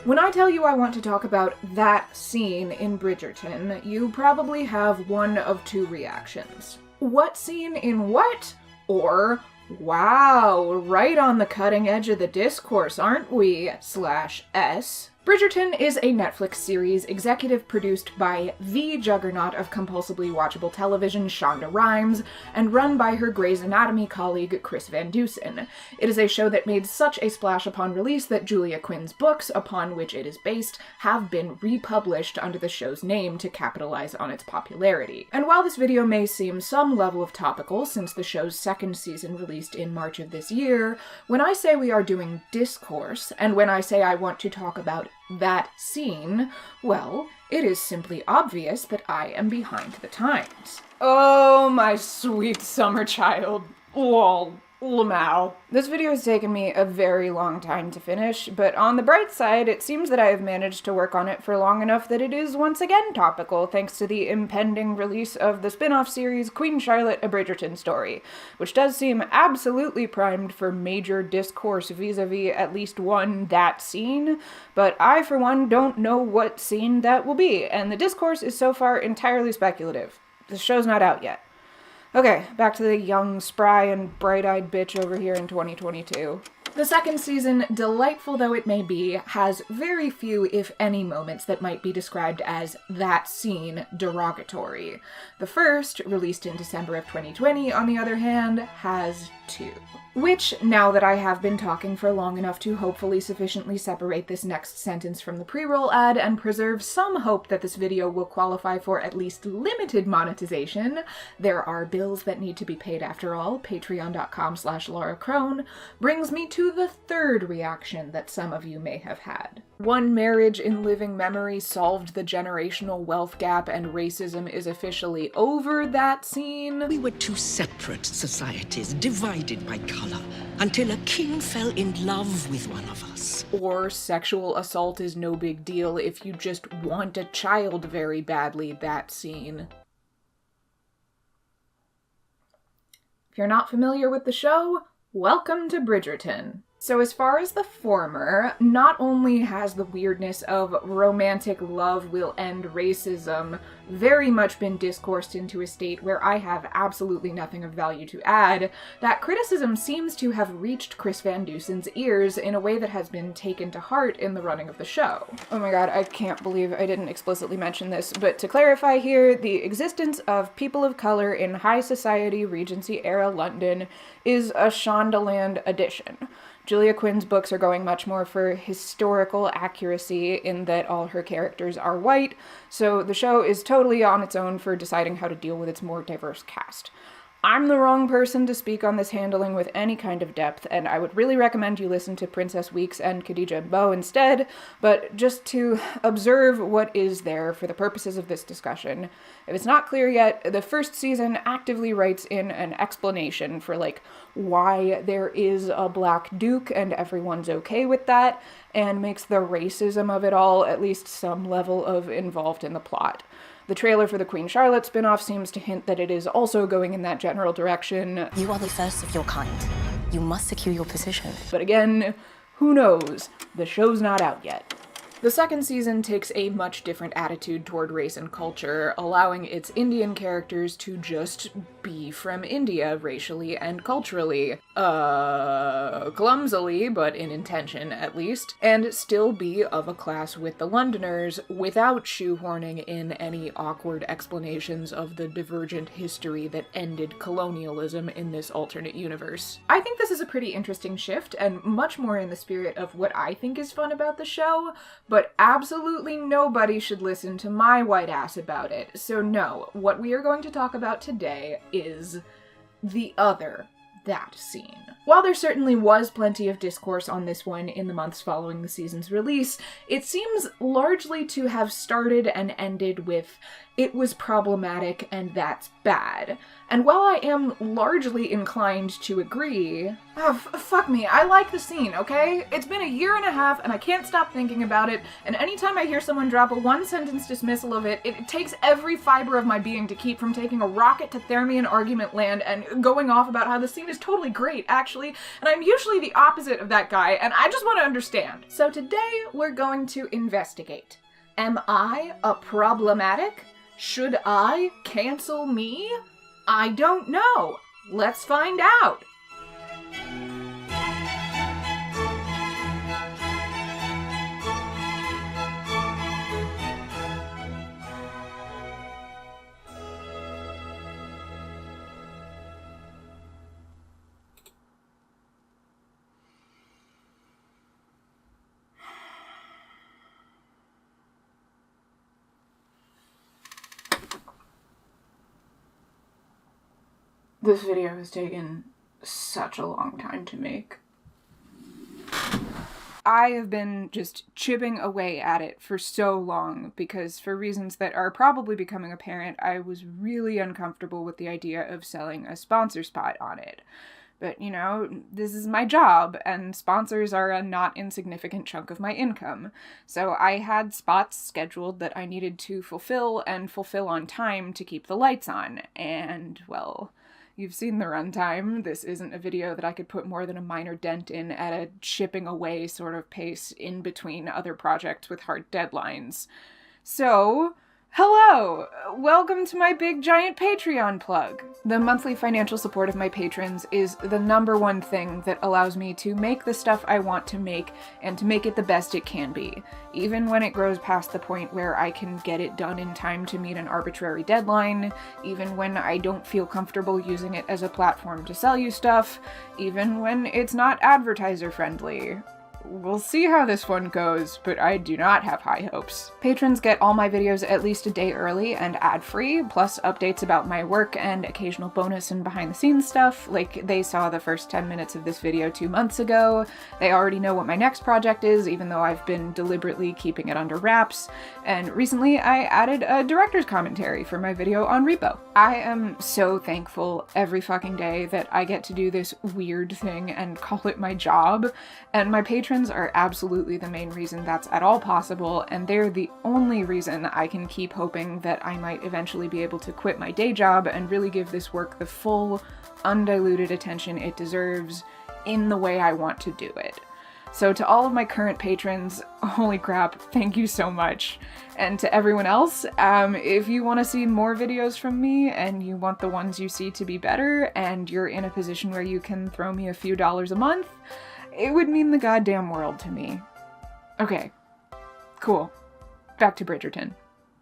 When I tell you I want to talk about that scene in Bridgerton, you probably have one of two reactions. What scene in what? Or, wow, right on the cutting edge of the discourse, aren't we? /S. Bridgerton is a Netflix series executive produced by the juggernaut of compulsively watchable television, Shonda Rhimes, and run by her Grey's Anatomy colleague, Chris Van Dusen. It is a show that made such a splash upon release that Julia Quinn's books, upon which it is based, have been republished under the show's name to capitalize on its popularity. And while this video may seem some level of topical since the show's second season released in March of this year, when I say we are doing discourse, and when I say I want to talk about that scene, well, it is simply obvious that I am behind the times. Oh, my sweet summer child. Lol. Lamau. This video has taken me a very long time to finish, but on the bright side, it seems that I have managed to work on it for long enough that it is once again topical thanks to the impending release of the spin-off series Queen Charlotte: A Bridgerton Story, which does seem absolutely primed for major discourse vis-a-vis at least one that scene, but I for one don't know what scene that will be, and the discourse is so far entirely speculative. The show's not out yet. Okay, back to the young, spry, and bright-eyed bitch over here in 2022. The second season, delightful though it may be, has very few, if any, moments that might be described as that scene derogatory. The first, released in December of 2020, on the other hand, has two. Which, now that I have been talking for long enough to hopefully sufficiently separate this next sentence from the pre-roll ad and preserve some hope that this video will qualify for at least limited monetization, there are bills that need to be paid after all, patreon.com/Laura Crone, brings me to the third reaction that some of you may have had. One marriage in living memory solved the generational wealth gap and racism is officially over that scene. We were two separate societies, divided by color, until a king fell in love with one of us. Or sexual assault is no big deal if you just want a child very badly, that scene. If you're not familiar with the show, welcome to Bridgerton. So as far as the former, not only has the weirdness of romantic love will end racism very much been discoursed into a state where I have absolutely nothing of value to add, that criticism seems to have reached Chris Van Dusen's ears in a way that has been taken to heart in the running of the show. Oh my god, I can't believe I didn't explicitly mention this, but to clarify here, the existence of people of color in high society Regency-era London is a Shondaland addition. Julia Quinn's books are going much more for historical accuracy in that all her characters are white, so the show is totally on its own for deciding how to deal with its more diverse cast. I'm the wrong person to speak on this handling with any kind of depth, and I would really recommend you listen to Princess Weeks and Khadija and Bo instead, but just to observe what is there for the purposes of this discussion. If it's not clear yet, the first season actively writes in an explanation for, why there is a Black Duke and everyone's okay with that, and makes the racism of it all at least some level of involved in the plot. The trailer for the Queen Charlotte spinoff seems to hint that it is also going in that general direction. You are the first of your kind. You must secure your position. But again, who knows? The show's not out yet. The second season takes a much different attitude toward race and culture, allowing its Indian characters to just be from India racially and culturally. Clumsily, but in intention at least, and still be of a class with the Londoners without shoehorning in any awkward explanations of the divergent history that ended colonialism in this alternate universe. I think this is a pretty interesting shift, and much more in the spirit of what I think is fun about the show, but absolutely nobody should listen to my white ass about it. So no, what we are going to talk about today is the other that scene. While there certainly was plenty of discourse on this one in the months following the season's release, it seems largely to have started and ended with it was problematic and that's bad. And while I am largely inclined to agree, fuck me, I like the scene, okay? It's been a year and a half and I can't stop thinking about it, and anytime I hear someone drop a one-sentence dismissal of it, it takes every fiber of my being to keep from taking a rocket to Thermian argument land and going off about how the scene is totally great, actually, and I'm usually the opposite of that guy, and I just want to understand. So today, we're going to investigate. Am I a problematic? Should I cancel me? I don't know. Let's find out. This video has taken such a long time to make. I have been just chipping away at it for so long because, for reasons that are probably becoming apparent, I was really uncomfortable with the idea of selling a sponsor spot on it. But, you know, this is my job, and sponsors are a not insignificant chunk of my income. So I had spots scheduled that I needed to fulfill and fulfill on time to keep the lights on. And, well, you've seen the runtime. This isn't a video that I could put more than a minor dent in at a chipping away sort of pace in between other projects with hard deadlines. So, hello! Welcome to my big giant Patreon plug. The monthly financial support of my patrons is the #1 thing that allows me to make the stuff I want to make and to make it the best it can be, even when it grows past the point where I can get it done in time to meet an arbitrary deadline, even when I don't feel comfortable using it as a platform to sell you stuff, even when it's not advertiser friendly. We'll see how this one goes, but I do not have high hopes. Patrons get all my videos at least a day early and ad-free, plus updates about my work and occasional bonus and behind-the-scenes stuff, like they saw the first 10 minutes of this video 2 months ago. They already know what my next project is, even though I've been deliberately keeping it under wraps, and recently I added a director's commentary for my video on Repo. I am so thankful every fucking day that I get to do this weird thing and call it my job, and my patrons are absolutely the main reason that's at all possible, and they're the only reason I can keep hoping that I might eventually be able to quit my day job and really give this work the full, undiluted attention it deserves in the way I want to do it. So to all of my current patrons, holy crap, thank you so much. And to everyone else, if you want to see more videos from me and you want the ones you see to be better and you're in a position where you can throw me a few dollars a month, it would mean the goddamn world to me. Okay, cool. Back to Bridgerton.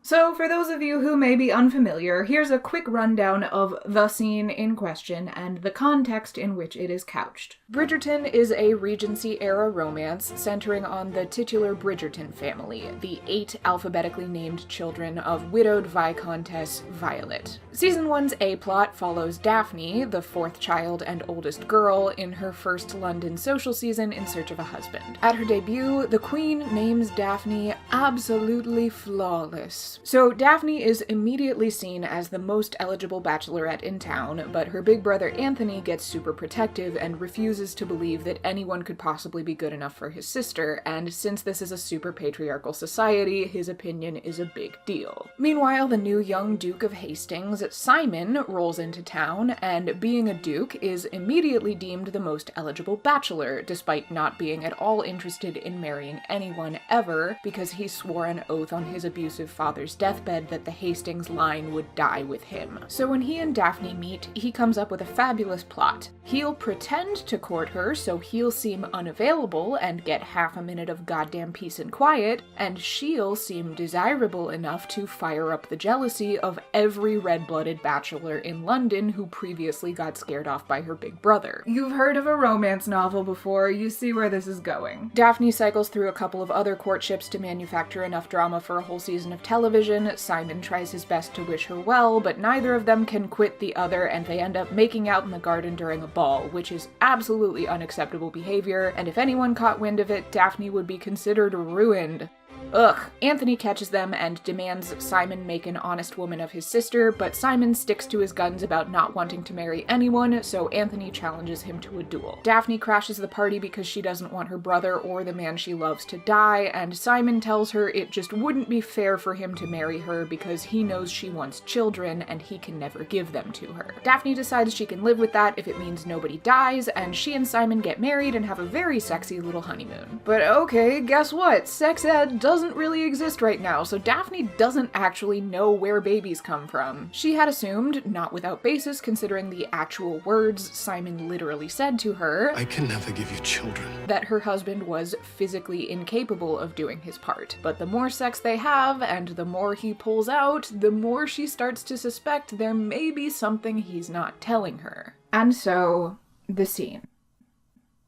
So, for those of you who may be unfamiliar, here's a quick rundown of the scene in question and the context in which it is couched. Bridgerton is a Regency-era romance centering on the titular Bridgerton family, the 8 alphabetically named children of widowed Viscountess Violet. Season 1's A-plot follows Daphne, the 4th child and oldest girl, in her first London social season in search of a husband. At her debut, the Queen names Daphne absolutely flawless. So Daphne is immediately seen as the most eligible bachelorette in town, but her big brother Anthony gets super protective and refuses to believe that anyone could possibly be good enough for his sister, and since this is a super patriarchal society, his opinion is a big deal. Meanwhile, the new young Duke of Hastings, Simon, rolls into town, and being a duke is immediately deemed the most eligible bachelor, despite not being at all interested in marrying anyone ever, because he swore an oath on his abusive father's deathbed that the Hastings line would die with him. So when he and Daphne meet, he comes up with a fabulous plot. He'll pretend to court her so he'll seem unavailable and get half a minute of goddamn peace and quiet, and she'll seem desirable enough to fire up the jealousy of every red-blooded bachelor in London who previously got scared off by her big brother. You've heard of a romance novel before, you see where this is going. Daphne cycles through a couple of other courtships to manufacture enough drama for a whole season of television. Simon tries his best to wish her well, but neither of them can quit the other, and they end up making out in the garden during a ball, which is absolutely unacceptable behavior, and if anyone caught wind of it, Daphne would be considered ruined. Ugh. Anthony catches them and demands Simon make an honest woman of his sister, but Simon sticks to his guns about not wanting to marry anyone, so Anthony challenges him to a duel. Daphne crashes the party because she doesn't want her brother or the man she loves to die, and Simon tells her it just wouldn't be fair for him to marry her because he knows she wants children and he can never give them to her. Daphne decides she can live with that if it means nobody dies, and she and Simon get married and have a very sexy little honeymoon. But okay, guess what? Sex ed doesn't really exist right now, so Daphne doesn't actually know where babies come from. She had assumed, not without basis considering the actual words Simon literally said to her, I can never give you children, that her husband was physically incapable of doing his part. But the more sex they have, and the more he pulls out, the more she starts to suspect there may be something he's not telling her. And so, the scene.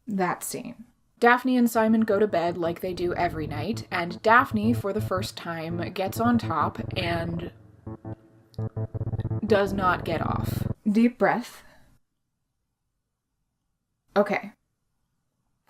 That scene. Daphne and Simon go to bed like they do every night, and Daphne, for the first time, gets on top and does not get off. Deep breath. Okay.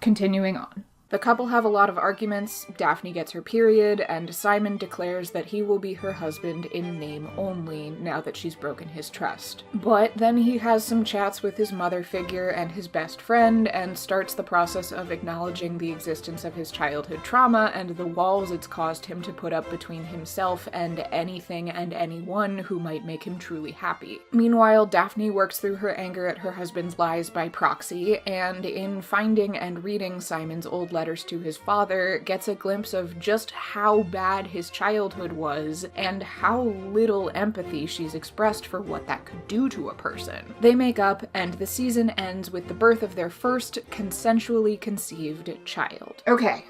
Continuing on. The couple have a lot of arguments, Daphne gets her period, and Simon declares that he will be her husband in name only now that she's broken his trust. But then he has some chats with his mother figure and his best friend, and starts the process of acknowledging the existence of his childhood trauma and the walls it's caused him to put up between himself and anything and anyone who might make him truly happy. Meanwhile, Daphne works through her anger at her husband's lies by proxy, and in finding and reading Simon's old letters to his father, gets a glimpse of just how bad his childhood was and how little empathy she's expressed for what that could do to a person. They make up, and the season ends with the birth of their first consensually conceived child. Okay,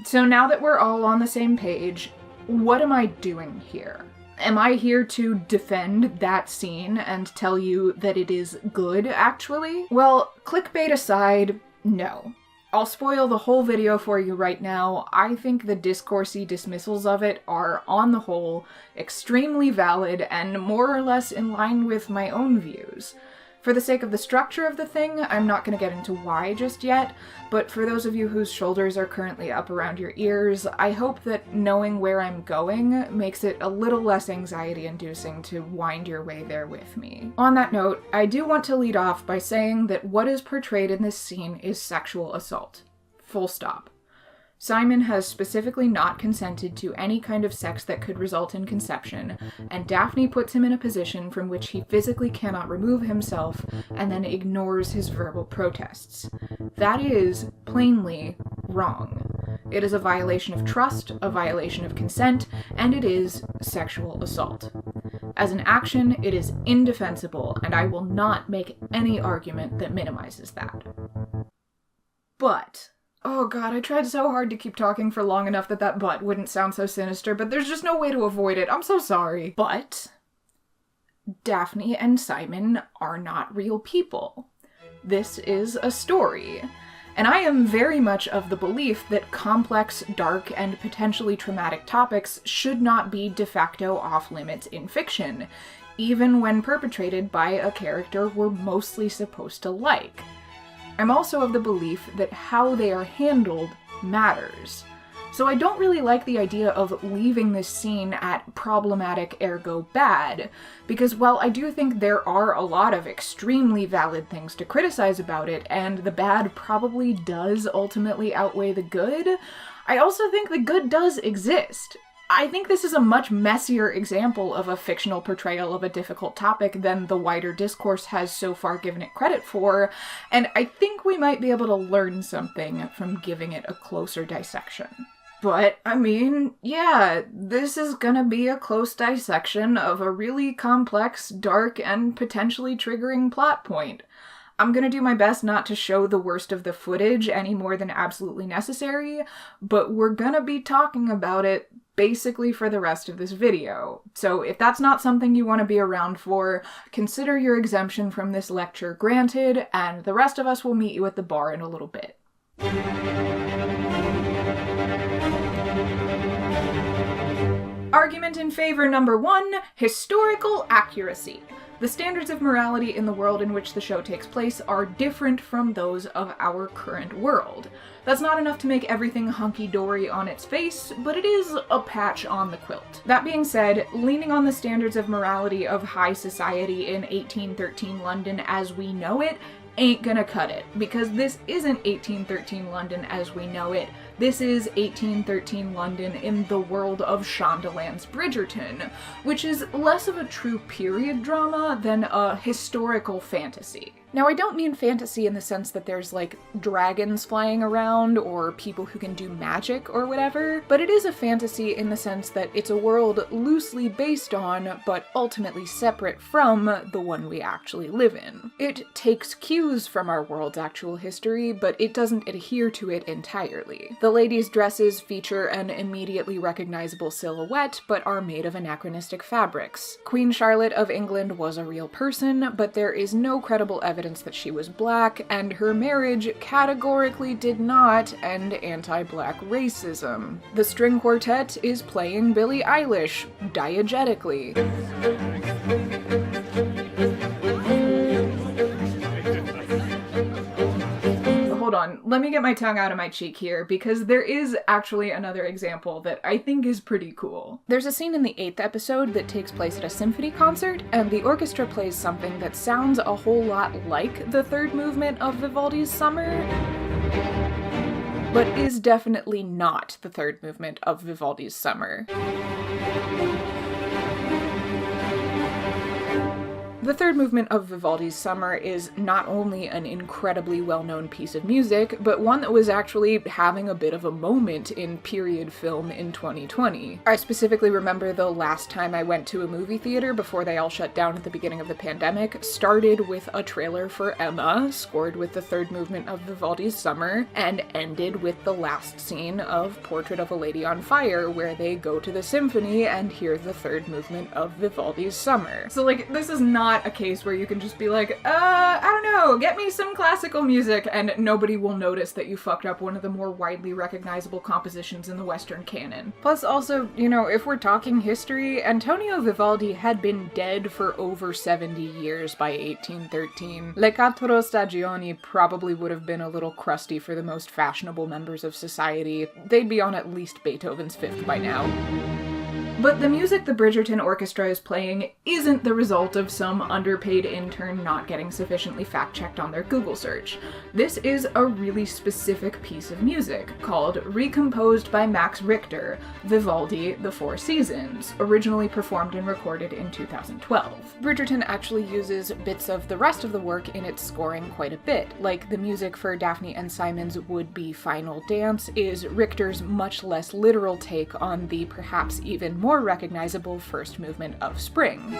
so now that we're all on the same page, what am I doing here? Am I here to defend that scene and tell you that it is good, actually? Well, clickbait aside, no. I'll spoil the whole video for you right now. I think the discoursey dismissals of it are, on the whole, extremely valid and more or less in line with my own views. For the sake of the structure of the thing, I'm not going to get into why just yet, but for those of you whose shoulders are currently up around your ears, I hope that knowing where I'm going makes it a little less anxiety-inducing to wind your way there with me. On that note, I do want to lead off by saying that what is portrayed in this scene is sexual assault. Full stop. Simon has specifically not consented to any kind of sex that could result in conception, and Daphne puts him in a position from which he physically cannot remove himself and then ignores his verbal protests. That is, plainly, wrong. It is a violation of trust, a violation of consent, and it is sexual assault. As an action, it is indefensible, and I will not make any argument that minimizes that. But... oh god, I tried so hard to keep talking for long enough that that but wouldn't sound so sinister, but there's just no way to avoid it. I'm so sorry. But Daphne and Simon are not real people. This is a story. And I am very much of the belief that complex, dark, and potentially traumatic topics should not be de facto off-limits in fiction, even when perpetrated by a character we're mostly supposed to like. I'm also of the belief that how they are handled matters. So I don't really like the idea of leaving this scene at problematic ergo bad, because while I do think there are a lot of extremely valid things to criticize about it, and the bad probably does ultimately outweigh the good, I also think the good does exist. I think this is a much messier example of a fictional portrayal of a difficult topic than the wider discourse has so far given it credit for, and I think we might be able to learn something from giving it a closer dissection. But, I mean, yeah, this is gonna be a close dissection of a really complex, dark, and potentially triggering plot point. I'm gonna do my best not to show the worst of the footage any more than absolutely necessary, but we're gonna be talking about it basically for the rest of this video. So if that's not something you want to be around for, consider your exemption from this lecture granted, and the rest of us will meet you at the bar in a little bit. Argument in favor number 1, historical accuracy. The standards of morality in the world in which the show takes place are different from those of our current world. That's not enough to make everything hunky-dory on its face, but it is a patch on the quilt. That being said, leaning on the standards of morality of high society in 1813 London as we know it ain't gonna cut it, because this isn't 1813 London as we know it. This is 1813 London in the world of Shondaland's Bridgerton, which is less of a true period drama than a historical fantasy. Now, I don't mean fantasy in the sense that there's like dragons flying around or people who can do magic or whatever, but it is a fantasy in the sense that it's a world loosely based on, but ultimately separate from, the one we actually live in. It takes cues from our world's actual history, but it doesn't adhere to it entirely. The ladies' dresses feature an immediately recognizable silhouette, but are made of anachronistic fabrics. Queen Charlotte of England was a real person, but there is no credible evidence that she was black, and her marriage categorically did not end anti-black racism. The string quartet is playing Billie Eilish, diegetically. Hold on, let me get my tongue out of my cheek here, because there is actually another example that I think is pretty cool. There's a scene in the 8th episode that takes place at a symphony concert, and the orchestra plays something that sounds a whole lot like the third movement of Vivaldi's Summer, but is definitely not the third movement of Vivaldi's Summer. The third movement of Vivaldi's Summer is not only an incredibly well-known piece of music, but one that was actually having a bit of a moment in period film in 2020. I specifically remember the last time I went to a movie theater before they all shut down at the beginning of the pandemic started with a trailer for Emma, scored with the third movement of Vivaldi's Summer, and ended with the last scene of Portrait of a Lady on Fire, where they go to the symphony and hear the third movement of Vivaldi's Summer. So like, this is not a case where you can just be like, I don't know, get me some classical music, and nobody will notice that you fucked up one of the more widely recognizable compositions in the Western canon. Plus also, you know, if we're talking history, Antonio Vivaldi had been dead for over 70 years by 1813. Le Quattro Stagioni probably would have been a little crusty for the most fashionable members of society. They'd be on at least Beethoven's Fifth by now. But the music the Bridgerton Orchestra is playing isn't the result of some underpaid intern not getting sufficiently fact-checked on their Google search. This is a really specific piece of music called Recomposed by Max Richter, Vivaldi, The Four Seasons, originally performed and recorded in 2012. Bridgerton actually uses bits of the rest of the work in its scoring quite a bit, like the music for Daphne and Simon's would-be final dance is Richter's much less literal take on the perhaps even more recognizable first movement of Spring.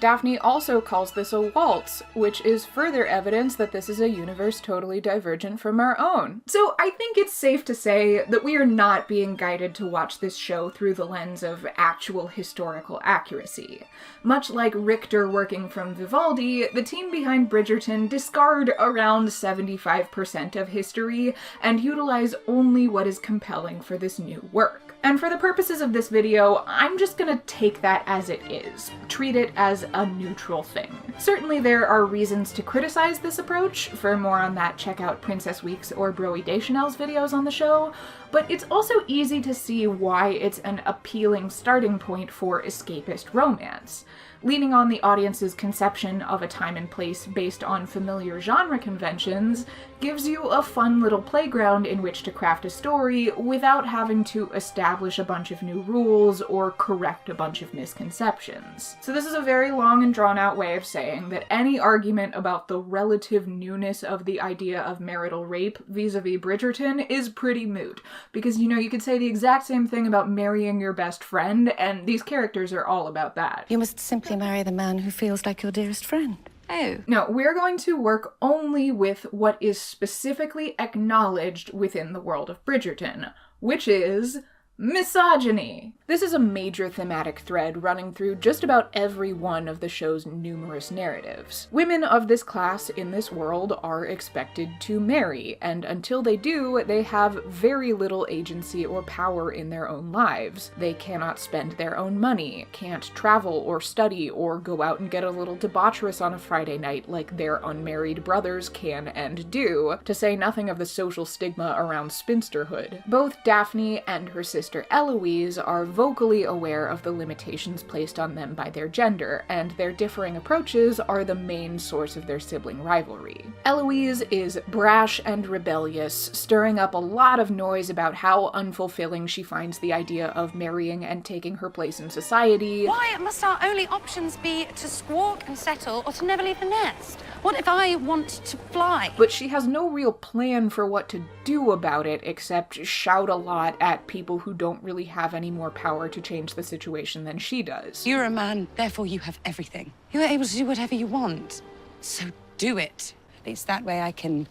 Daphne also calls this a waltz, which is further evidence that this is a universe totally divergent from our own. So I think it's safe to say that we are not being guided to watch this show through the lens of actual historical accuracy. Much like Richter working from Vivaldi, the team behind Bridgerton discard around 75% of history and utilize only what is compelling for this new work. And for the purposes of this video, I'm just gonna take that as it is. Treat it as a neutral thing. Certainly there are reasons to criticize this approach. For more on that, check out Princess Week's or Broe Deschanel's videos on the show, but it's also easy to see why it's an appealing starting point for escapist romance. Leaning on the audience's conception of a time and place based on familiar genre conventions gives you a fun little playground in which to craft a story without having to establish a bunch of new rules or correct a bunch of misconceptions. So this is a very long and drawn out way of saying that any argument about the relative newness of the idea of marital rape vis-a-vis Bridgerton is pretty moot, because you know, you could say the exact same thing about marrying your best friend, and these characters are all about that. You must simply marry the man who feels like your dearest friend. Oh. No, we're going to work only with what is specifically acknowledged within the world of Bridgerton, which is Misogyny. This is a major thematic thread running through just about every one of the show's numerous narratives. Women of this class in this world are expected to marry, and until they do, they have very little agency or power in their own lives. They cannot spend their own money, can't travel or study or go out and get a little debaucherous on a Friday night like their unmarried brothers can and do, to say nothing of the social stigma around spinsterhood. Both Daphne and her sister Eloise are vocally aware of the limitations placed on them by their gender, and their differing approaches are the main source of their sibling rivalry. Eloise is brash and rebellious, stirring up a lot of noise about how unfulfilling she finds the idea of marrying and taking her place in society. Why must our only options be to squawk and settle or to never leave the nest? What if I want to fly? But she has no real plan for what to do about it except shout a lot at people who don't really have any more power to change the situation than she does. You're a man, therefore you have everything. You're able to do whatever you want. So do it. At least that way I can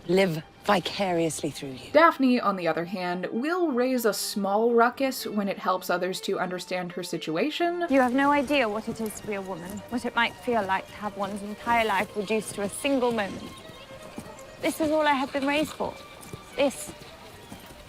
live vicariously through you. Daphne, on the other hand, will raise a small ruckus when it helps others to understand her situation. You have no idea what it is to be a woman, what it might feel like to have one's entire life reduced to a single moment. This is all I have been raised for. This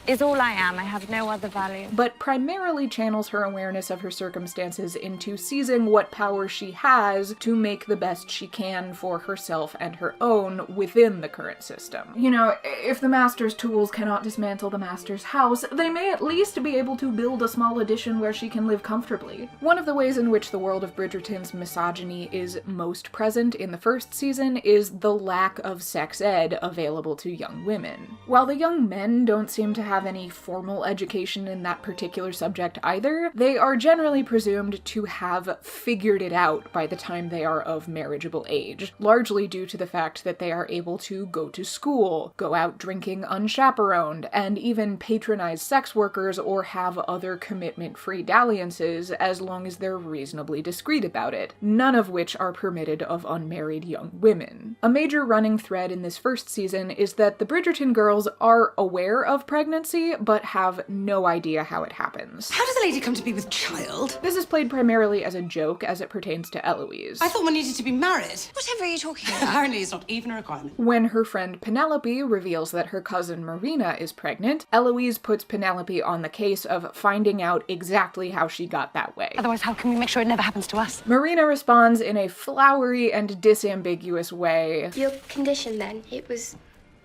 is all I am. I have no other value. But primarily channels her awareness of her circumstances into seizing what power she has to make the best she can for herself and her own within the current system. You know, if the Master's tools cannot dismantle the Master's house, they may at least be able to build a small addition where she can live comfortably. One of the ways in which the world of Bridgerton's misogyny is most present in the first season is the lack of sex ed available to young women. While the young men don't seem to have any formal education in that particular subject either, they are generally presumed to have figured it out by the time they are of marriageable age, largely due to the fact that they are able to go to school, go out drinking unchaperoned, and even patronize sex workers or have other commitment-free dalliances as long as they're reasonably discreet about it, none of which are permitted of unmarried young women. A major running thread in this first season is that the Bridgerton girls are aware of pregnancy, but have no idea how it happens. How does a lady come to be with child? This is played primarily as a joke as it pertains to Eloise. I thought one needed to be married. Whatever are you talking about? Apparently it's not even a requirement. When her friend Penelope reveals that her cousin Marina is pregnant, Eloise puts Penelope on the case of finding out exactly how she got that way. Otherwise, how can we make sure it never happens to us? Marina responds in a flowery and disambiguous way. Your condition then, it was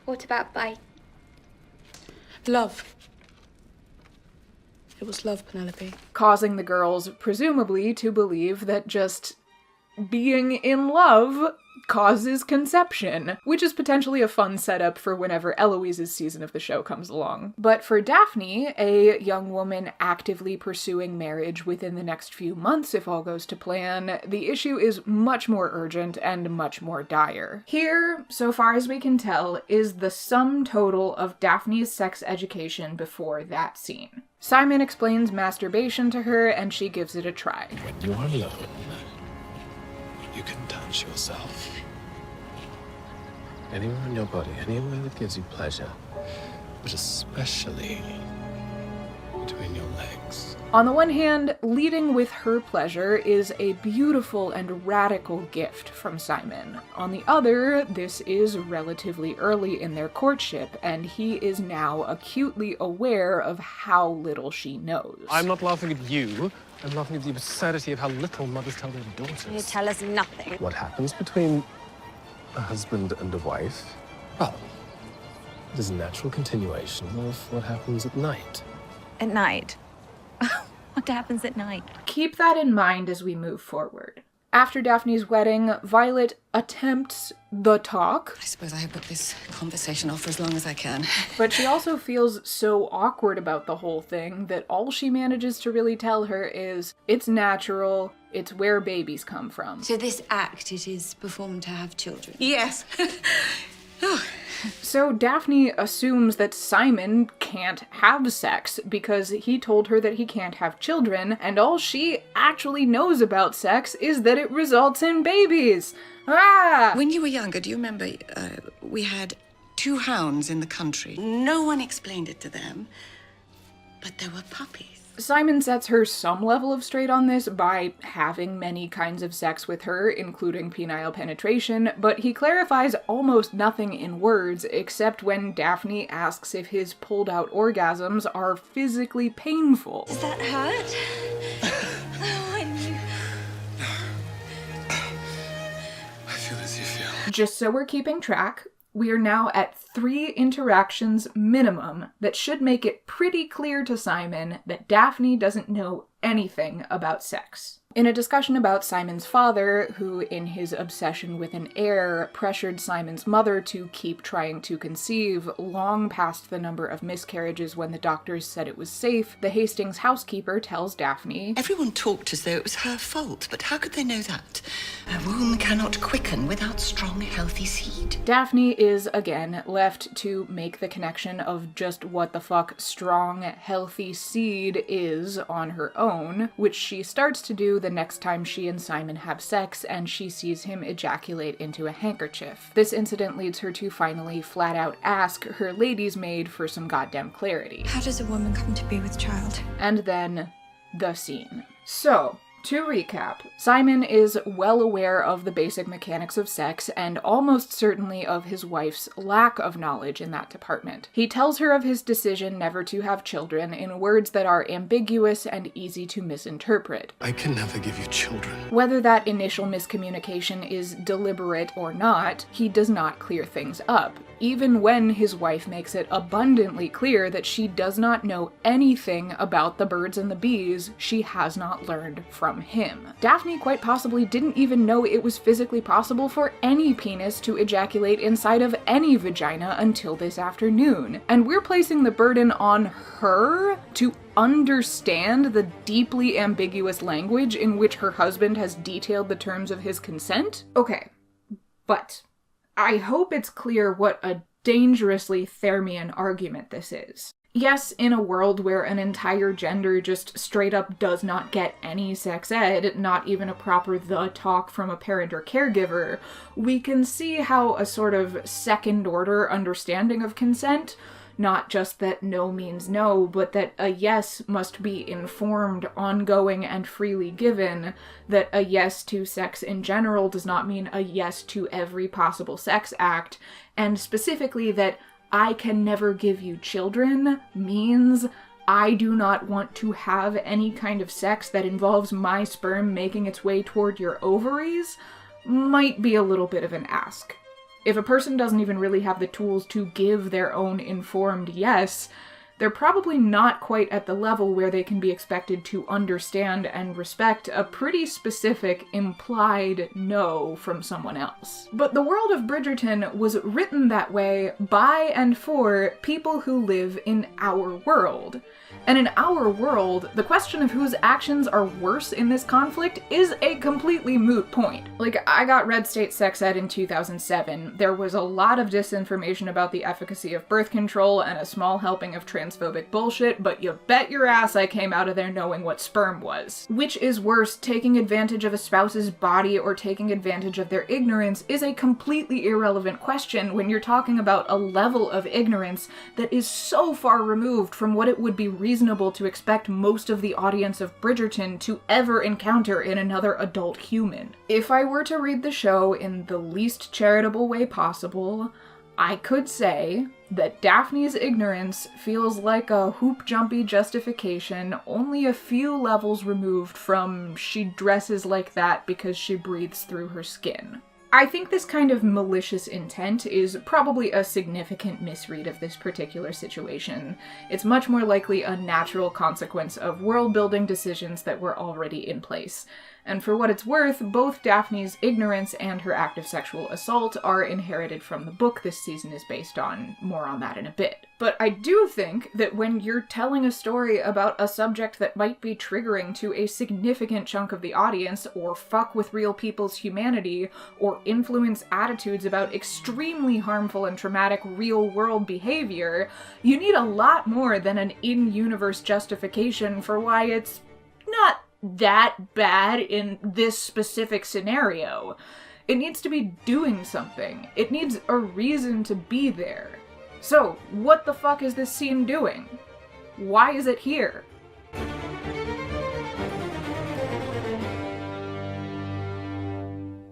brought about by... Love. It was love, Penelope. Causing the girls, presumably, to believe that just being in love causes conception, which is potentially a fun setup for whenever Eloise's season of the show comes along. But for Daphne, a young woman actively pursuing marriage within the next few months if all goes to plan, the issue is much more urgent and much more dire. Here, so far as we can tell, is the sum total of Daphne's sex education before that scene. Simon explains masturbation to her, and she gives it a try. When you are alone, you can touch yourself. Anywhere in your body, anywhere that gives you pleasure, but especially between your legs. On the one hand, leading with her pleasure is a beautiful and radical gift from Simon. On the other, this is relatively early in their courtship, and he is now acutely aware of how little she knows. I'm not laughing at you. I'm laughing at the absurdity of how little mothers tell their daughters. You tell us nothing. What happens between a husband and a wife? Well, it is a natural continuation of what happens at night. At night? What happens at night? Keep that in mind as we move forward. After Daphne's wedding, Violet attempts the talk. I suppose I have put this conversation off for as long as I can. But she also feels so awkward about the whole thing that all she manages to really tell her is, it's natural, it's where babies come from. So this act, it is performed to have children? Yes. Oh. So Daphne assumes that Simon can't have sex because he told her that he can't have children, and all she actually knows about sex is that it results in babies. Ah! When you were younger, do you remember we had 2 hounds in the country? No one explained it to them. But there were puppies. Simon sets her some level of straight on this by having many kinds of sex with her, including penile penetration, but he clarifies almost nothing in words except when Daphne asks if his pulled-out orgasms are physically painful. Does that hurt? I feel as you feel. Just so we're keeping track, we are now at 3 interactions minimum that should make it pretty clear to Simon that Daphne doesn't know anything about sex. In a discussion about Simon's father, who in his obsession with an heir pressured Simon's mother to keep trying to conceive long past the number of miscarriages when the doctors said it was safe, the Hastings housekeeper tells Daphne, Everyone talked as though it was her fault, but how could they know that? A womb cannot quicken without strong, healthy seed. Daphne is, again, left to make the connection of just what the fuck strong, healthy seed is on her own, which she starts to do the next time she and Simon have sex and she sees him ejaculate into a handkerchief. This incident leads her to finally flat out ask her lady's maid for some goddamn clarity. How does a woman come to be with child? And then, the scene. So, to recap, Simon is well aware of the basic mechanics of sex and almost certainly of his wife's lack of knowledge in that department. He tells her of his decision never to have children in words that are ambiguous and easy to misinterpret. I can never give you children. Whether that initial miscommunication is deliberate or not, he does not clear things up, even when his wife makes it abundantly clear that she does not know anything about the birds and the bees she has not learned from him. Daphne quite possibly didn't even know it was physically possible for any penis to ejaculate inside of any vagina until this afternoon. And we're placing the burden on her to understand the deeply ambiguous language in which her husband has detailed the terms of his consent? Okay, but I hope it's clear what a dangerously Thermian argument this is. Yes, in a world where an entire gender just straight up does not get any sex ed, not even a proper the talk from a parent or caregiver, we can see how a sort of second order understanding of consent, not just that no means no, but that a yes must be informed, ongoing, and freely given, that a yes to sex in general does not mean a yes to every possible sex act, and specifically that I can never give you children means I do not want to have any kind of sex that involves my sperm making its way toward your ovaries, might be a little bit of an ask. If a person doesn't even really have the tools to give their own informed yes, they're probably not quite at the level where they can be expected to understand and respect a pretty specific implied no from someone else. But the world of Bridgerton was written that way by and for people who live in our world. And in our world, the question of whose actions are worse in this conflict is a completely moot point. Like, I got Red State Sex Ed in 2007. There was a lot of disinformation about the efficacy of birth control and a small helping of transphobic bullshit, but you bet your ass I came out of there knowing what sperm was. Which is worse, taking advantage of a spouse's body or taking advantage of their ignorance is a completely irrelevant question when you're talking about a level of ignorance that is so far removed from what it would be reasonable to expect most of the audience of Bridgerton to ever encounter in another adult human. If I were to read the show in the least charitable way possible, I could say that Daphne's ignorance feels like a hoop-jumpy justification only a few levels removed from she dresses like that because she breathes through her skin. I think this kind of malicious intent is probably a significant misread of this particular situation. It's much more likely a natural consequence of world-building decisions that were already in place. And for what it's worth, both Daphne's ignorance and her act of sexual assault are inherited from the book this season is based on. More on that in a bit. But I do think that when you're telling a story about a subject that might be triggering to a significant chunk of the audience, or fuck with real people's humanity, or influence attitudes about extremely harmful and traumatic real-world behavior, you need a lot more than an in-universe justification for why it's not that bad in this specific scenario. It needs to be doing something. It needs a reason to be there. So, what the fuck is this scene doing? Why is it here?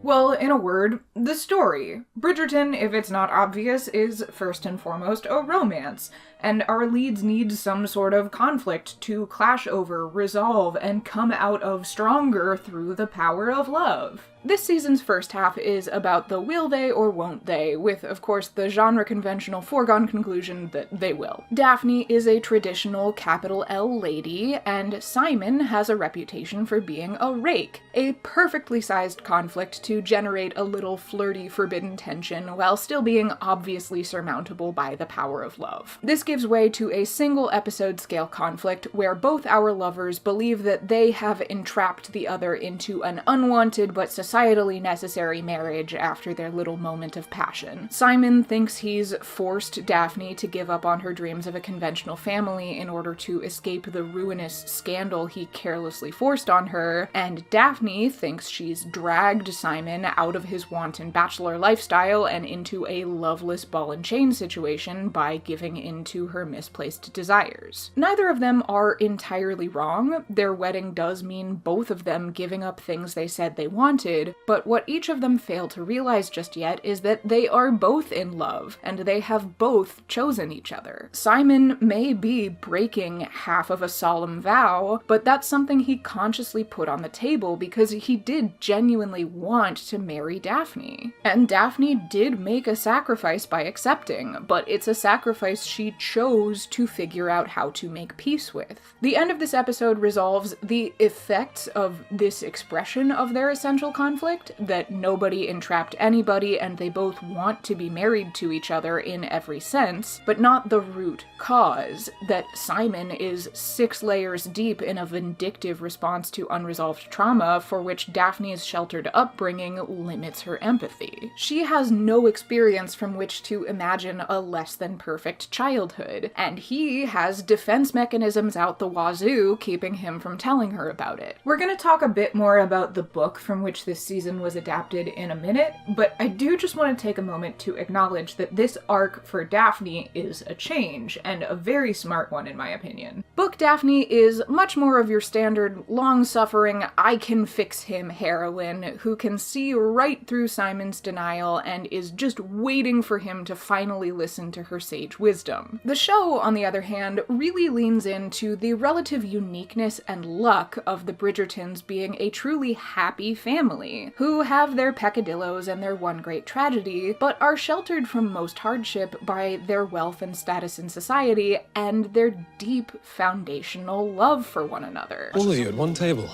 Well, in a word, the story. Bridgerton, if it's not obvious, is first and foremost a romance, and our leads need some sort of conflict to clash over, resolve, and come out of stronger through the power of love. This season's first half is about the will they or won't they, with, of course, the genre-conventional foregone conclusion that they will. Daphne is a traditional capital L lady, and Simon has a reputation for being a rake, a perfectly sized conflict to generate a little flirty forbidden tension while still being obviously surmountable by the power of love. This gives way to a single episode scale conflict where both our lovers believe that they have entrapped the other into an unwanted but societally necessary marriage after their little moment of passion. Simon thinks he's forced Daphne to give up on her dreams of a conventional family in order to escape the ruinous scandal he carelessly forced on her, and Daphne thinks she's dragged Simon out of his wanton bachelor lifestyle and into a loveless ball and chain situation by giving in to her misplaced desires. Neither of them are entirely wrong. Their wedding does mean both of them giving up things they said they wanted, but what each of them fail to realize just yet is that they are both in love, and they have both chosen each other. Simon may be breaking half of a solemn vow, but that's something he consciously put on the table because he did genuinely want to marry Daphne. And Daphne did make a sacrifice by accepting, but it's a sacrifice she chose to figure out how to make peace with. The end of this episode resolves the effects of this expression of their essential conflict, that nobody entrapped anybody and they both want to be married to each other in every sense, but not the root cause, that Simon is 6 layers deep in a vindictive response to unresolved trauma for which Daphne's sheltered upbringing limits her empathy. She has no experience from which to imagine a less than perfect childhood, and he has defense mechanisms out the wazoo keeping him from telling her about it. We're gonna talk a bit more about the book from which this season was adapted in a minute, but I do just want to take a moment to acknowledge that this arc for Daphne is a change, and a very smart one in my opinion. Book Daphne is much more of your standard, long-suffering, I-can-fix-him heroine who can see right through Simon's denial and is just waiting for him to finally listen to her sage wisdom. The show, on the other hand, really leans into the relative uniqueness and luck of the Bridgertons being a truly happy family, who have their peccadillos and their one great tragedy, but are sheltered from most hardship by their wealth and status in society and their deep foundational love for one another. All of you at one table.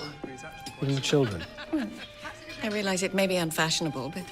What are the children? I realize it may be unfashionable, but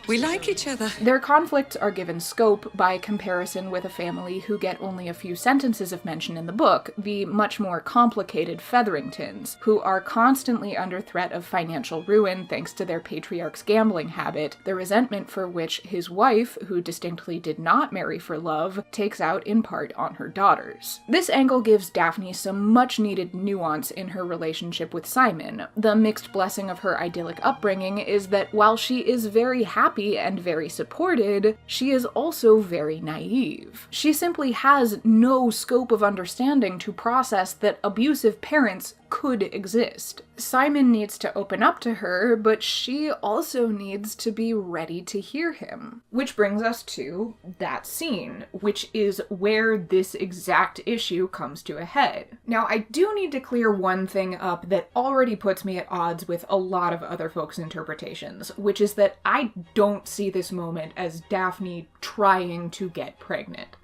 we like each other. Their conflicts are given scope by comparison with a family who get only a few sentences of mention in the book, the much more complicated Featheringtons, who are constantly under threat of financial ruin thanks to their patriarch's gambling habit, the resentment for which his wife, who distinctly did not marry for love, takes out in part on her daughters. This angle gives Daphne some much-needed nuance in her relationship with Simon. The mixed blessing of her idyllic upbringing is that while she is very happy and very supported, she is also very naive. She simply has no scope of understanding to process that abusive parents could exist. Simon needs to open up to her, but she also needs to be ready to hear him. Which brings us to that scene, which is where this exact issue comes to a head. Now, I do need to clear one thing up that already puts me at odds with a lot of other folks' interpretations, which is that I don't see this moment as Daphne trying to get pregnant.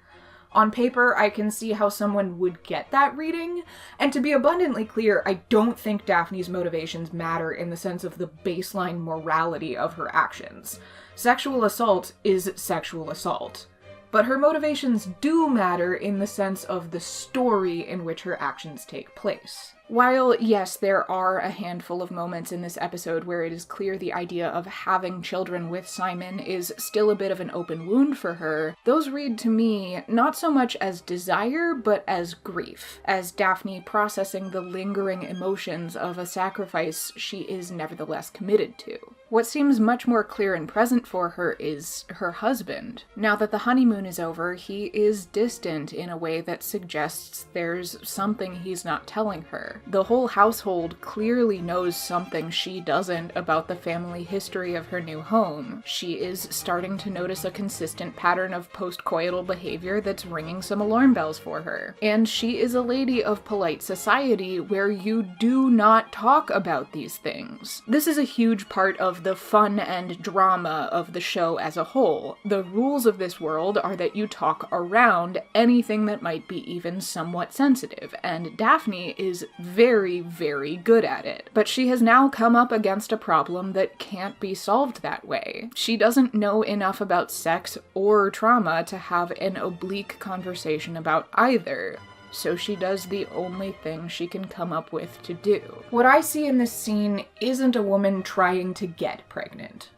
On paper, I can see how someone would get that reading, and to be abundantly clear, I don't think Daphne's motivations matter in the sense of the baseline morality of her actions. Sexual assault is sexual assault. But her motivations do matter in the sense of the story in which her actions take place. While, yes, there are a handful of moments in this episode where it is clear the idea of having children with Simon is still a bit of an open wound for her, those read to me not so much as desire, but as grief, as Daphne processing the lingering emotions of a sacrifice she is nevertheless committed to. What seems much more clear and present for her is her husband. Now that the honeymoon is over, he is distant in a way that suggests there's something he's not telling her. The whole household clearly knows something she doesn't about the family history of her new home. She is starting to notice a consistent pattern of postcoital behavior that's ringing some alarm bells for her. And she is a lady of polite society where you do not talk about these things. This is a huge part of the fun and drama of the show as a whole. The rules of this world are that you talk around anything that might be even somewhat sensitive, and Daphne is very, very good at it. But she has now come up against a problem that can't be solved that way. She doesn't know enough about sex or trauma to have an oblique conversation about either. So she does the only thing she can come up with to do. What I see in this scene isn't a woman trying to get pregnant.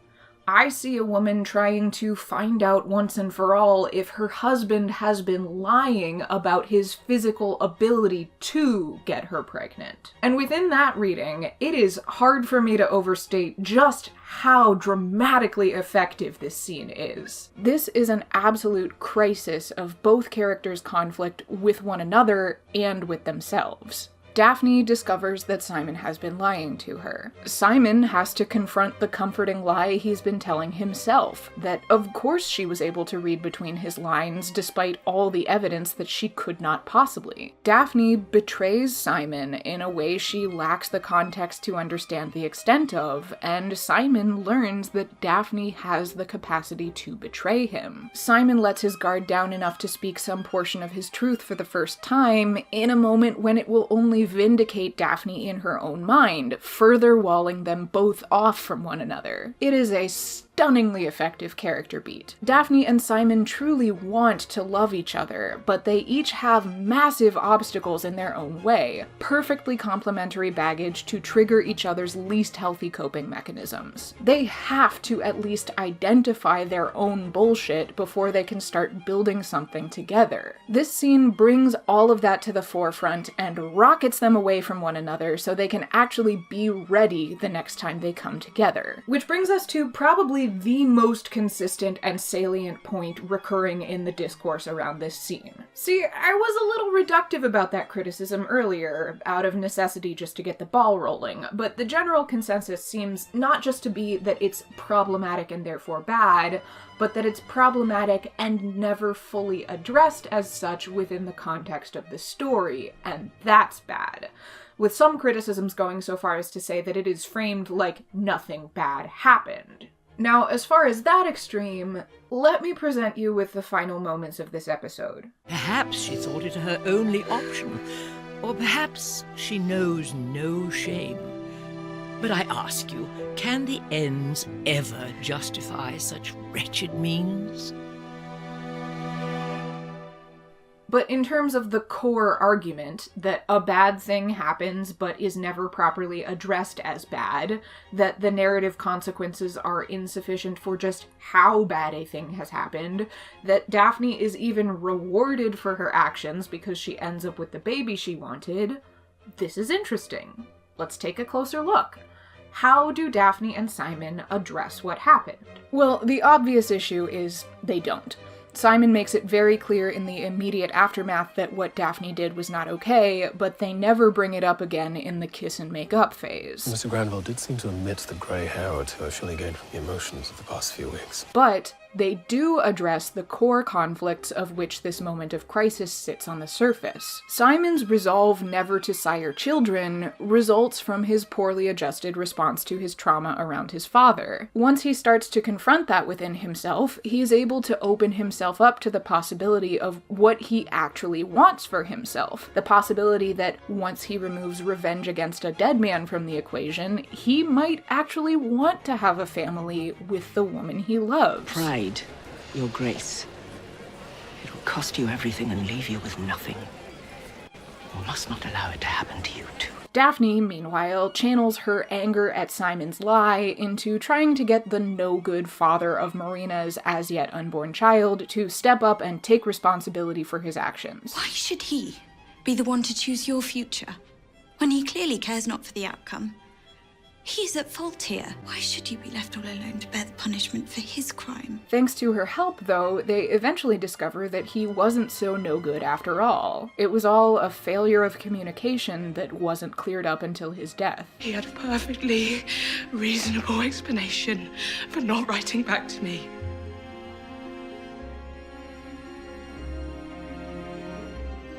I see a woman trying to find out once and for all if her husband has been lying about his physical ability to get her pregnant. And within that reading, it is hard for me to overstate just how dramatically effective this scene is. This is an absolute crisis of both characters' conflict with one another and with themselves. Daphne discovers that Simon has been lying to her. Simon has to confront the comforting lie he's been telling himself, that of course she was able to read between his lines despite all the evidence that she could not possibly. Daphne betrays Simon in a way she lacks the context to understand the extent of, and Simon learns that Daphne has the capacity to betray him. Simon lets his guard down enough to speak some portion of his truth for the first time, in a moment when it will only vindicate Daphne in her own mind, further walling them both off from one another. It is a stunningly effective character beat. Daphne and Simon truly want to love each other, but they each have massive obstacles in their own way, perfectly complementary baggage to trigger each other's least healthy coping mechanisms. They have to at least identify their own bullshit before they can start building something together. This scene brings all of that to the forefront and rockets them away from one another so they can actually be ready the next time they come together. Which brings us to probably the most consistent and salient point recurring in the discourse around this scene. See, I was a little reductive about that criticism earlier, out of necessity just to get the ball rolling, but the general consensus seems not just to be that it's problematic and therefore bad, but that it's problematic and never fully addressed as such within the context of the story, and that's bad. With some criticisms going so far as to say that it is framed like nothing bad happened. Now, as far as that extreme, let me present you with the final moments of this episode. Perhaps she thought it her only option, or perhaps she knows no shame. But I ask you, can the ends ever justify such wretched means? But in terms of the core argument, that a bad thing happens but is never properly addressed as bad, that the narrative consequences are insufficient for just how bad a thing has happened, that Daphne is even rewarded for her actions because she ends up with the baby she wanted, this is interesting. Let's take a closer look. How do Daphne and Simon address what happened? Well, the obvious issue is they don't. Simon makes it very clear in the immediate aftermath that what Daphne did was not okay, but they never bring it up again in the kiss and make up phase. Mr. Granville did seem to omit the grey hair or two I've surely gained from the emotions of the past few weeks. But they do address the core conflicts of which this moment of crisis sits on the surface. Simon's resolve never to sire children results from his poorly adjusted response to his trauma around his father. Once he starts to confront that within himself, he is able to open himself up to the possibility of what he actually wants for himself. The possibility that once he removes revenge against a dead man from the equation, he might actually want to have a family with the woman he loves. Pride, your grace. It will cost you everything and leave you with nothing. You must not allow it to happen to you too. Daphne, meanwhile, channels her anger at Simon's lie into trying to get the no-good father of Marina's as-yet unborn child to step up and take responsibility for his actions. Why should he be the one to choose your future, when he clearly cares not for the outcome? He's at fault here. Why should you be left all alone to bear the punishment for his crime? Thanks to her help, though, they eventually discover that he wasn't so no good after all. It was all a failure of communication that wasn't cleared up until his death. He had a perfectly reasonable explanation for not writing back to me.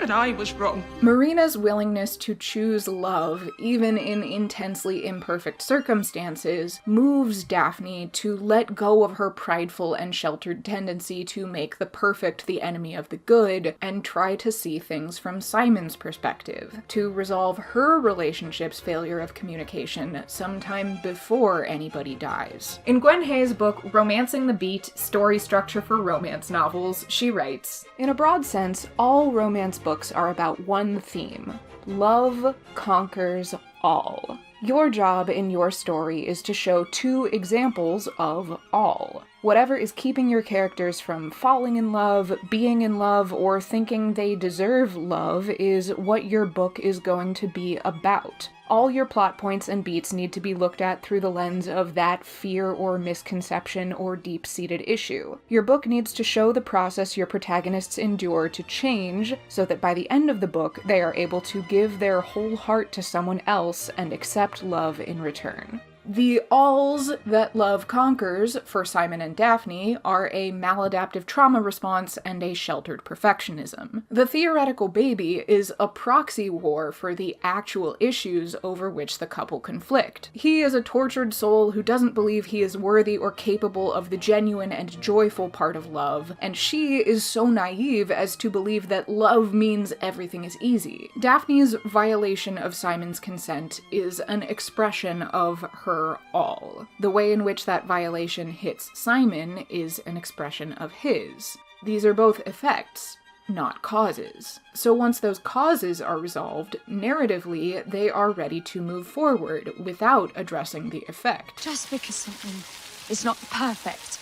And I was wrong. Marina's willingness to choose love, even in intensely imperfect circumstances, moves Daphne to let go of her prideful and sheltered tendency to make the perfect the enemy of the good, and try to see things from Simon's perspective, to resolve her relationship's failure of communication sometime before anybody dies. In Gwen Hay's book, Romancing the Beat, Story Structure for Romance Novels, she writes, "In a broad sense, all romance books are about one theme. Love conquers all. Your job in your story is to show two examples of all. Whatever is keeping your characters from falling in love, being in love, or thinking they deserve love is what your book is going to be about. All your plot points and beats need to be looked at through the lens of that fear or misconception or deep-seated issue. Your book needs to show the process your protagonists endure to change, so that by the end of the book, they are able to give their whole heart to someone else and accept love in return." The alls that love conquers for Simon and Daphne are a maladaptive trauma response and a sheltered perfectionism. The theoretical baby is a proxy war for the actual issues over which the couple conflict. He is a tortured soul who doesn't believe he is worthy or capable of the genuine and joyful part of love, and she is so naive as to believe that love means everything is easy. Daphne's violation of Simon's consent is an expression of her all. The way in which that violation hits Simon is an expression of his. These are both effects, not causes. So once those causes are resolved, narratively, they are ready to move forward without addressing the effect. Just because something is not perfect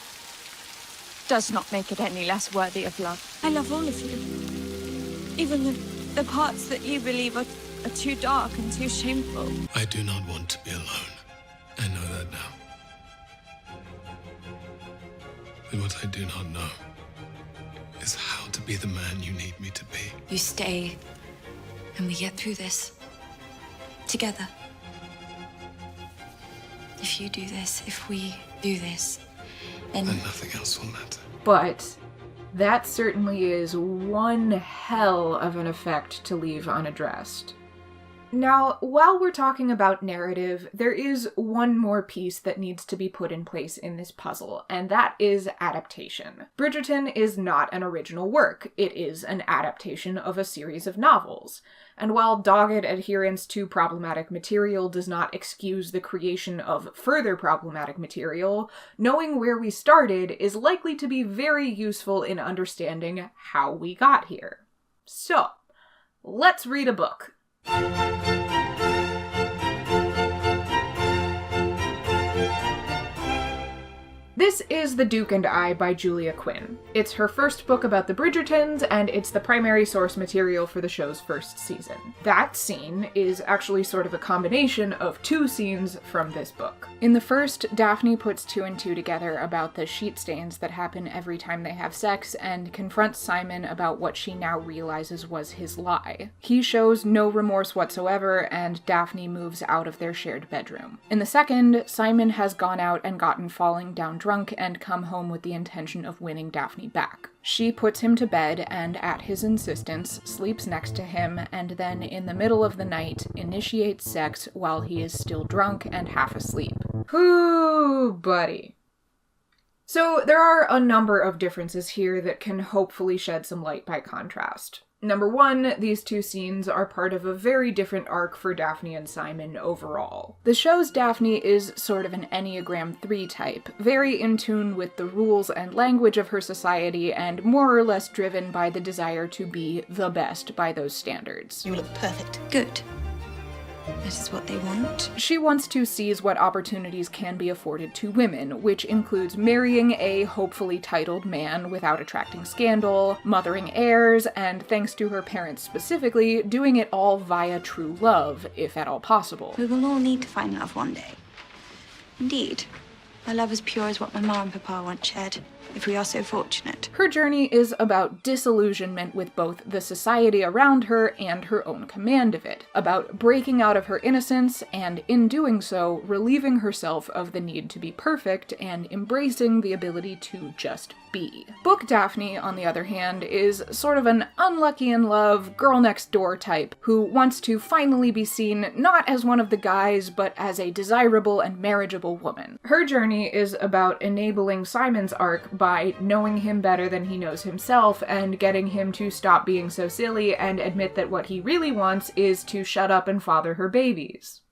does not make it any less worthy of love. I love all of you. Even the parts that you believe are too dark and too shameful. I do not want to be alone. I know that now. And what I do not know is how to be the man you need me to be. You stay, and we get through this together. If you do this, if we do this, then nothing else will matter. But that certainly is one hell of an effect to leave unaddressed. Now, while we're talking about narrative, there is one more piece that needs to be put in place in this puzzle, and that is adaptation. Bridgerton is not an original work, it is an adaptation of a series of novels. And while dogged adherence to problematic material does not excuse the creation of further problematic material, knowing where we started is likely to be very useful in understanding how we got here. So, let's read a book. This is The Duke and I by Julia Quinn. It's her first book about the Bridgertons, and it's the primary source material for the show's first season. That scene is actually sort of a combination of two scenes from this book. In the first, Daphne puts two and two together about the sheet stains that happen every time they have sex, and confronts Simon about what she now realizes was his lie. He shows no remorse whatsoever, and Daphne moves out of their shared bedroom. In the second, Simon has gone out and gotten falling down drunk and come home with the intention of winning Daphne back. She puts him to bed and, at his insistence, sleeps next to him, and then in the middle of the night initiates sex while he is still drunk and half asleep. Ooh, buddy. So there are a number of differences here that can hopefully shed some light by contrast. Number one, these two scenes are part of a very different arc for Daphne and Simon overall. The show's Daphne is sort of an Enneagram 3 type, very in tune with the rules and language of her society, and more or less driven by the desire to be the best by those standards. you look perfect. Good. that is what they want. She wants to seize what opportunities can be afforded to women, which includes marrying a hopefully titled man without attracting scandal, mothering heirs, and thanks to her parents specifically, doing it all via true love, if at all possible. We will all need to find love one day. Indeed, a love as pure as what my ma and papa once shared, if we are so fortunate. Her journey is about disillusionment with both the society around her and her own command of it, about breaking out of her innocence and, in doing so, relieving herself of the need to be perfect and embracing the ability to just be. Book Daphne, on the other hand, is sort of an unlucky in love, girl next door type who wants to finally be seen not as one of the guys, but as a desirable and marriageable woman. Her journey is about enabling Simon's arc by knowing him better than he knows himself and getting him to stop being so silly and admit that what he really wants is to shut up and father her babies.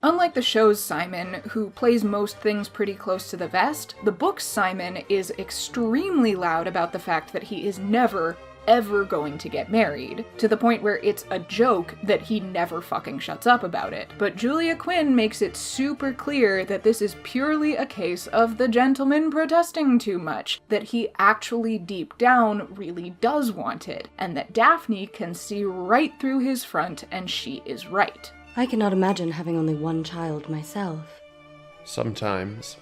Unlike the show's Simon, who plays most things pretty close to the vest, the book's Simon is extremely loud about the fact that he is never, ever going to get married, to the point where it's a joke that he never fucking shuts up about it. But Julia Quinn makes it super clear that this is purely a case of the gentleman protesting too much, that he actually deep down really does want it, and that Daphne can see right through his front and she is right. I cannot imagine having only one child myself. Sometimes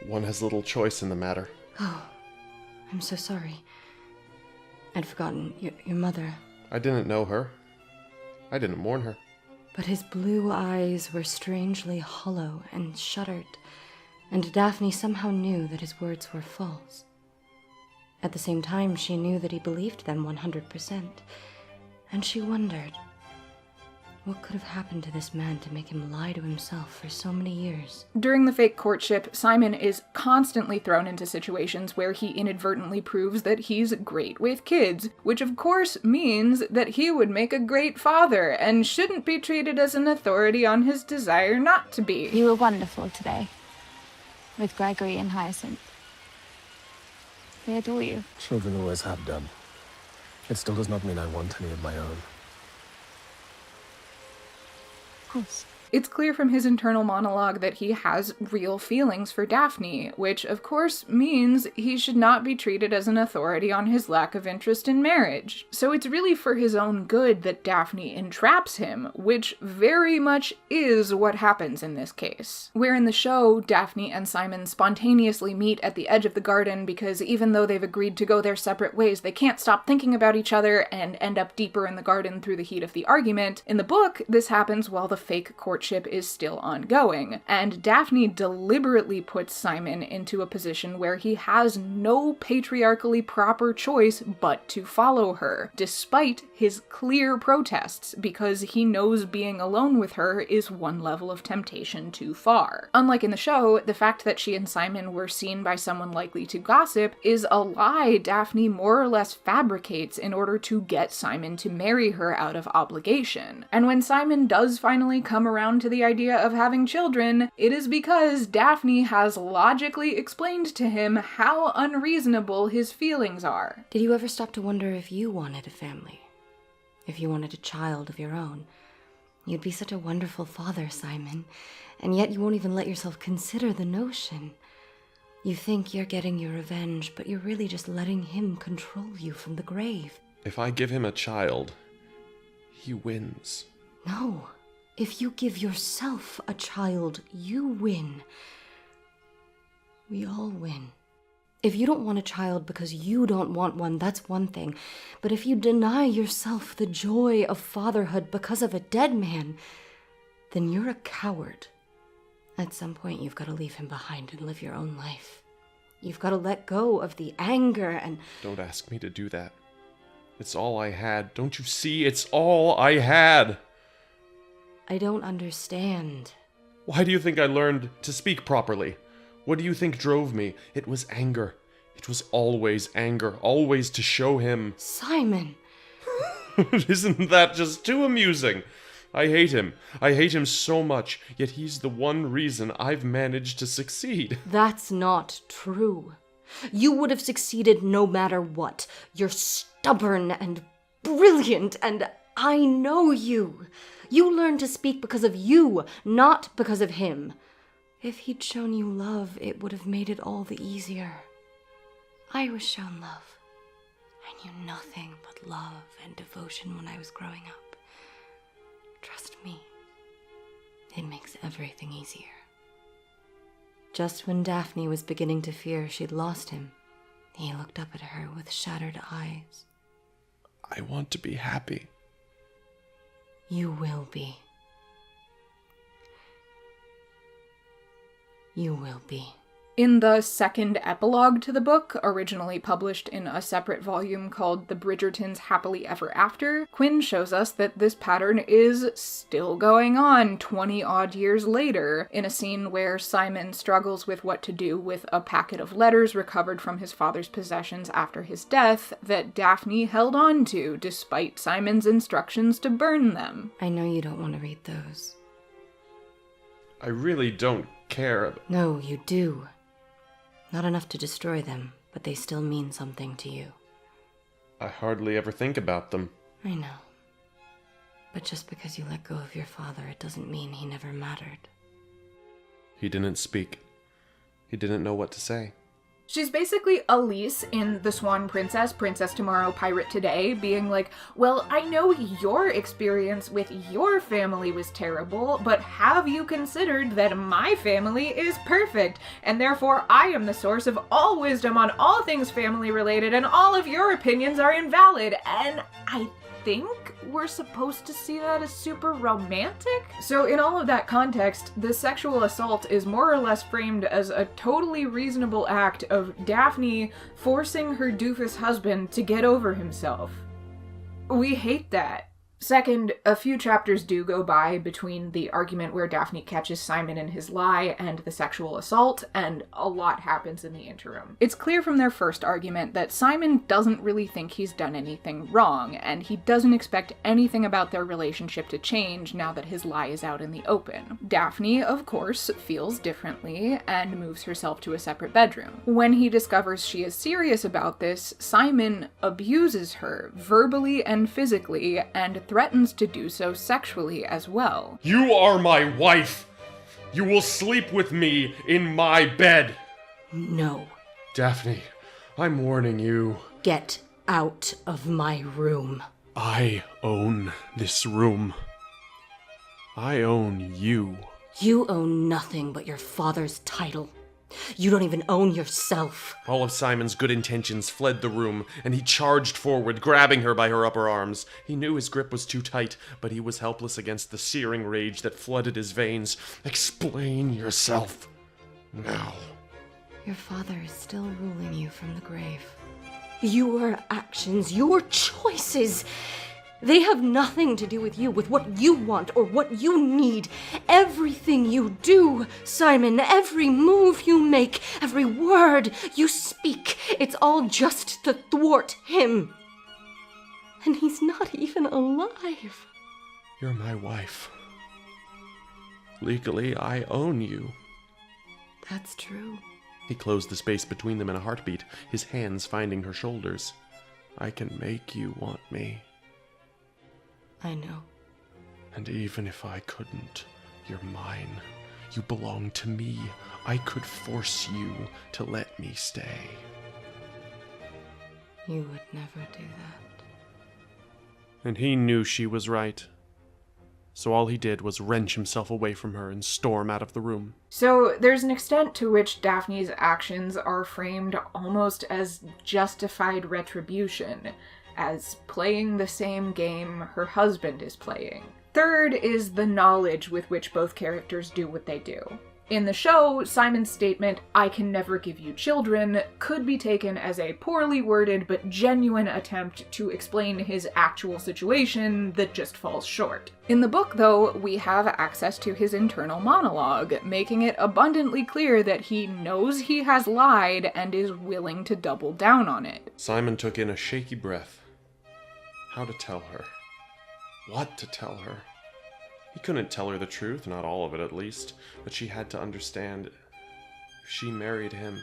one has little choice in the matter. Oh, I'm so sorry. I'd forgotten. Your mother. I didn't know her. I didn't mourn her. But his blue eyes were strangely hollow and shuddered, and Daphne somehow knew that his words were false. At the same time, she knew that he believed them 100%, and she wondered, what could have happened to this man to make him lie to himself for so many years? During the fake courtship, Simon is constantly thrown into situations where he inadvertently proves that he's great with kids, which of course means that he would make a great father and shouldn't be treated as an authority on his desire not to be. You were wonderful today, with Gregory and Hyacinth. They adore you. Children always have done. It still does not mean I want any of my own. It's clear from his internal monologue that he has real feelings for Daphne, which of course means he should not be treated as an authority on his lack of interest in marriage. So it's really for his own good that Daphne entraps him, which very much is what happens in this case. Where in the show, Daphne and Simon spontaneously meet at the edge of the garden because even though they've agreed to go their separate ways, they can't stop thinking about each other and end up deeper in the garden through the heat of the argument. In the book, this happens while the fake courtship is still ongoing, and Daphne deliberately puts Simon into a position where he has no patriarchally proper choice but to follow her, despite his clear protests, because he knows being alone with her is one level of temptation too far. Unlike in the show, the fact that she and Simon were seen by someone likely to gossip is a lie Daphne more or less fabricates in order to get Simon to marry her out of obligation. And when Simon does finally come around to the idea of having children, it is because Daphne has logically explained to him how unreasonable his feelings are. Did you ever stop to wonder if you wanted a family? If you wanted a child of your own? You'd be such a wonderful father, Simon, and yet you won't even let yourself consider the notion. You think you're getting your revenge, but you're really just letting him control you from the grave. If I give him a child, he wins. No. If you give yourself a child, you win. We all win. If you don't want a child because you don't want one, that's one thing. But if you deny yourself the joy of fatherhood because of a dead man, then you're a coward. At some point, you've got to leave him behind and live your own life. You've got to let go of the anger and... Don't ask me to do that. It's all I had. Don't you see? It's all I had. I don't understand. Why do you think I learned to speak properly? What do you think drove me? It was anger. It was always anger, always to show him. Simon! Isn't that just too amusing? I hate him. I hate him so much, yet he's the one reason I've managed to succeed. That's not true. You would have succeeded no matter what. You're stubborn and brilliant and I know you. You learned to speak because of you, not because of him. If he'd shown you love, it would have made it all the easier. I was shown love. I knew nothing but love and devotion when I was growing up. Trust me, it makes everything easier. Just when Daphne was beginning to fear she'd lost him, he looked up at her with shattered eyes. I want to be happy. You will be. You will be. In the second epilogue to the book, originally published in a separate volume called The Bridgertons Happily Ever After, Quinn shows us that this pattern is still going on 20-odd years later, in a scene where Simon struggles with what to do with a packet of letters recovered from his father's possessions after his death that Daphne held on to, despite Simon's instructions to burn them. I know you don't want to read those. I really don't care. No, you do. Not enough to destroy them, but they still mean something to you. I hardly ever think about them. I know. But just because you let go of your father, it doesn't mean he never mattered. He didn't speak. He didn't know what to say. She's basically Elise in The Swan Princess, Princess Tomorrow, Pirate Today, being like, well, I know your experience with your family was terrible, but have you considered that my family is perfect, and therefore I am the source of all wisdom on all things family related, and all of your opinions are invalid, and I think we're supposed to see that as super romantic? So in all of that context, the sexual assault is more or less framed as a totally reasonable act of Daphne forcing her doofus husband to get over himself. We hate that. Second, a few chapters do go by between the argument where Daphne catches Simon in his lie and the sexual assault, and a lot happens in the interim. It's clear from their first argument that Simon doesn't really think he's done anything wrong, and he doesn't expect anything about their relationship to change now that his lie is out in the open. Daphne, of course, feels differently and moves herself to a separate bedroom. When he discovers she is serious about this, Simon abuses her, verbally and physically, and threatens to do so sexually as well. You are my wife! You will sleep with me in my bed! No. Daphne, I'm warning you. Get out of my room. I own this room. I own you. You own nothing but your father's title. You don't even own yourself. All of Simon's good intentions fled the room, and he charged forward, grabbing her by her upper arms. He knew his grip was too tight, but he was helpless against the searing rage that flooded his veins. Explain yourself. Now. Your father is still ruling you from the grave. Your actions, your choices, they have nothing to do with you, with what you want or what you need. Everything you do, Simon, every move you make, every word you speak, it's all just to thwart him. And he's not even alive. You're my wife. Legally, I own you. That's true. He closed the space between them in a heartbeat, his hands finding her shoulders. I can make you want me. I know. And even if I couldn't, you're mine. You belong to me. I could force you to let me stay. You would never do that. And he knew she was right. So all he did was wrench himself away from her and storm out of the room. So there's an extent to which Daphne's actions are framed almost as justified retribution, as playing the same game her husband is playing. Third is the knowledge with which both characters do what they do. In the show, Simon's statement, "I can never give you children," could be taken as a poorly worded but genuine attempt to explain his actual situation that just falls short. In the book, though, we have access to his internal monologue, making it abundantly clear that he knows he has lied and is willing to double down on it. Simon took in a shaky breath. How to tell her? What to tell her? He couldn't tell her the truth, not all of it at least, but she had to understand if she married him,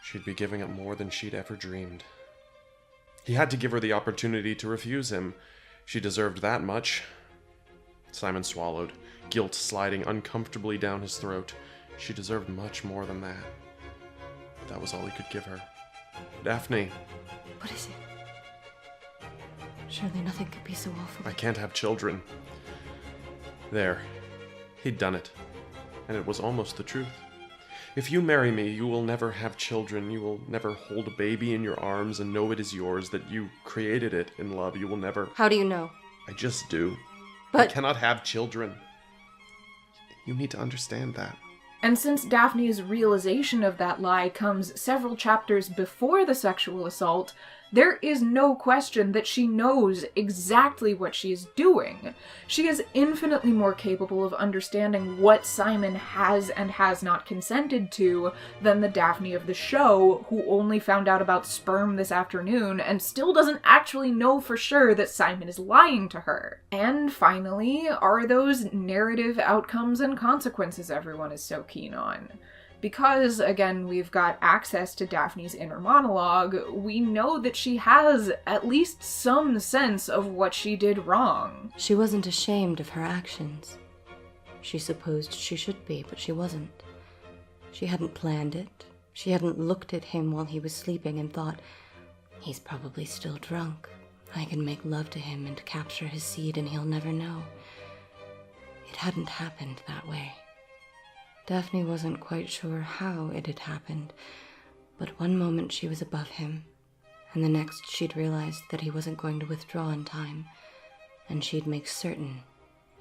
she'd be giving up more than she'd ever dreamed. He had to give her the opportunity to refuse him. She deserved that much. Simon swallowed, guilt sliding uncomfortably down his throat. She deserved much more than that. But that was all he could give her. Daphne. What is it? Surely nothing could be so awful. I can't have children. There. He'd done it. And it was almost the truth. If you marry me, you will never have children. You will never hold a baby in your arms and know it is yours, that you created it in love. You will never... How do you know? I just do. But... I cannot have children. You need to understand that. And since Daphne's realization of that lie comes several chapters before the sexual assault, there is no question that she knows exactly what she is doing. She is infinitely more capable of understanding what Simon has and has not consented to than the Daphne of the show, who only found out about sperm this afternoon and still doesn't actually know for sure that Simon is lying to her. And finally, are those narrative outcomes and consequences everyone is so keen on. Because, again, we've got access to Daphne's inner monologue, we know that she has at least some sense of what she did wrong. She wasn't ashamed of her actions. She supposed she should be, but she wasn't. She hadn't planned it. She hadn't looked at him while he was sleeping and thought, he's probably still drunk. I can make love to him and capture his seed and he'll never know. It hadn't happened that way. Daphne wasn't quite sure how it had happened, but one moment she was above him, and the next she'd realized that he wasn't going to withdraw in time, and she'd make certain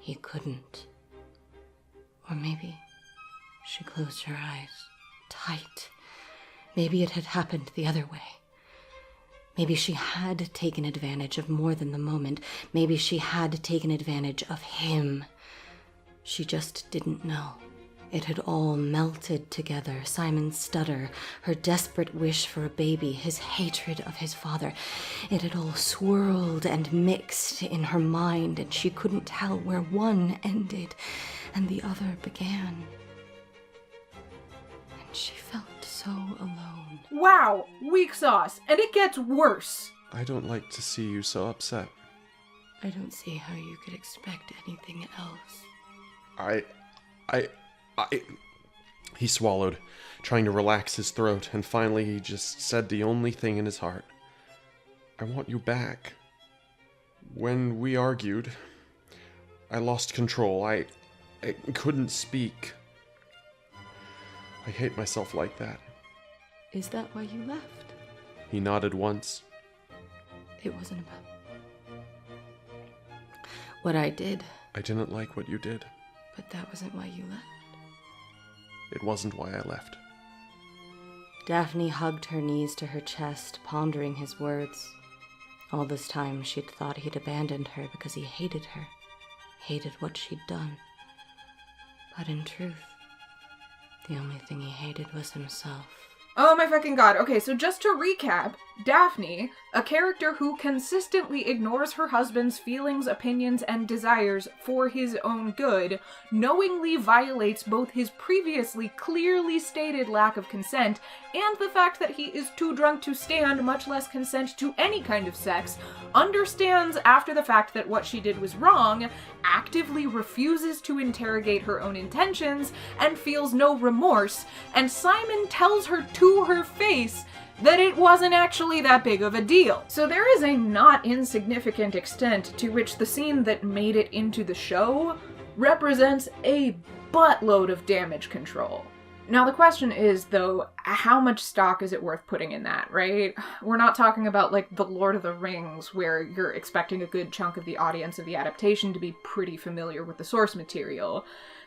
he couldn't. Or maybe she closed her eyes tight. Maybe it had happened the other way. Maybe she had taken advantage of more than the moment. Maybe she had taken advantage of him. She just didn't know. It had all melted together. Simon's stutter, her desperate wish for a baby, his hatred of his father. It had all swirled and mixed in her mind, and she couldn't tell where one ended and the other began. And she felt so alone. Wow, weak sauce, and it gets worse. I don't like to see you so upset. I don't see how you could expect anything else. He swallowed, trying to relax his throat, and finally he just said the only thing in his heart. I want you back. When we argued, I lost control. I couldn't speak. I hate myself like that. Is that why you left? He nodded once. It wasn't about what I did. I didn't like what you did. But that wasn't why you left. It wasn't why I left. Daphne hugged her knees to her chest, pondering his words. All this time she'd thought he'd abandoned her because he hated her, hated what she'd done. But in truth, the only thing he hated was himself. Oh my fucking god. Okay, so just to recap, Daphne, a character who consistently ignores her husband's feelings, opinions, and desires for his own good, knowingly violates both his previously clearly stated lack of consent and the fact that he is too drunk to stand, much less consent to any kind of sex, understands after the fact that what she did was wrong, actively refuses to interrogate her own intentions, and feels no remorse, and Simon tells her to her face that it wasn't actually that big of a deal. So there is a not insignificant extent to which the scene that made it into the show represents a buttload of damage control. Now the question is, though, how much stock is it worth putting in that, right? We're not talking about, like, The Lord of the Rings, where you're expecting a good chunk of the audience of the adaptation to be pretty familiar with the source material.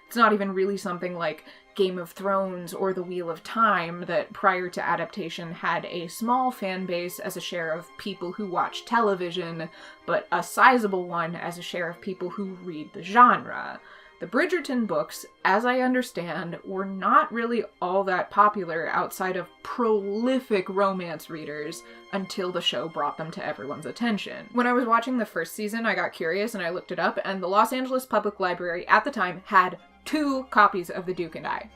It's not even really something like Game of Thrones or The Wheel of Time that, prior to adaptation, had a small fan base as a share of people who watch television, but a sizable one as a share of people who read the genre. The Bridgerton books, as I understand, were not really all that popular outside of prolific romance readers until the show brought them to everyone's attention. When I was watching the first season, I got curious and I looked it up, and the Los Angeles Public Library at the time had 2 copies of The Duke and I.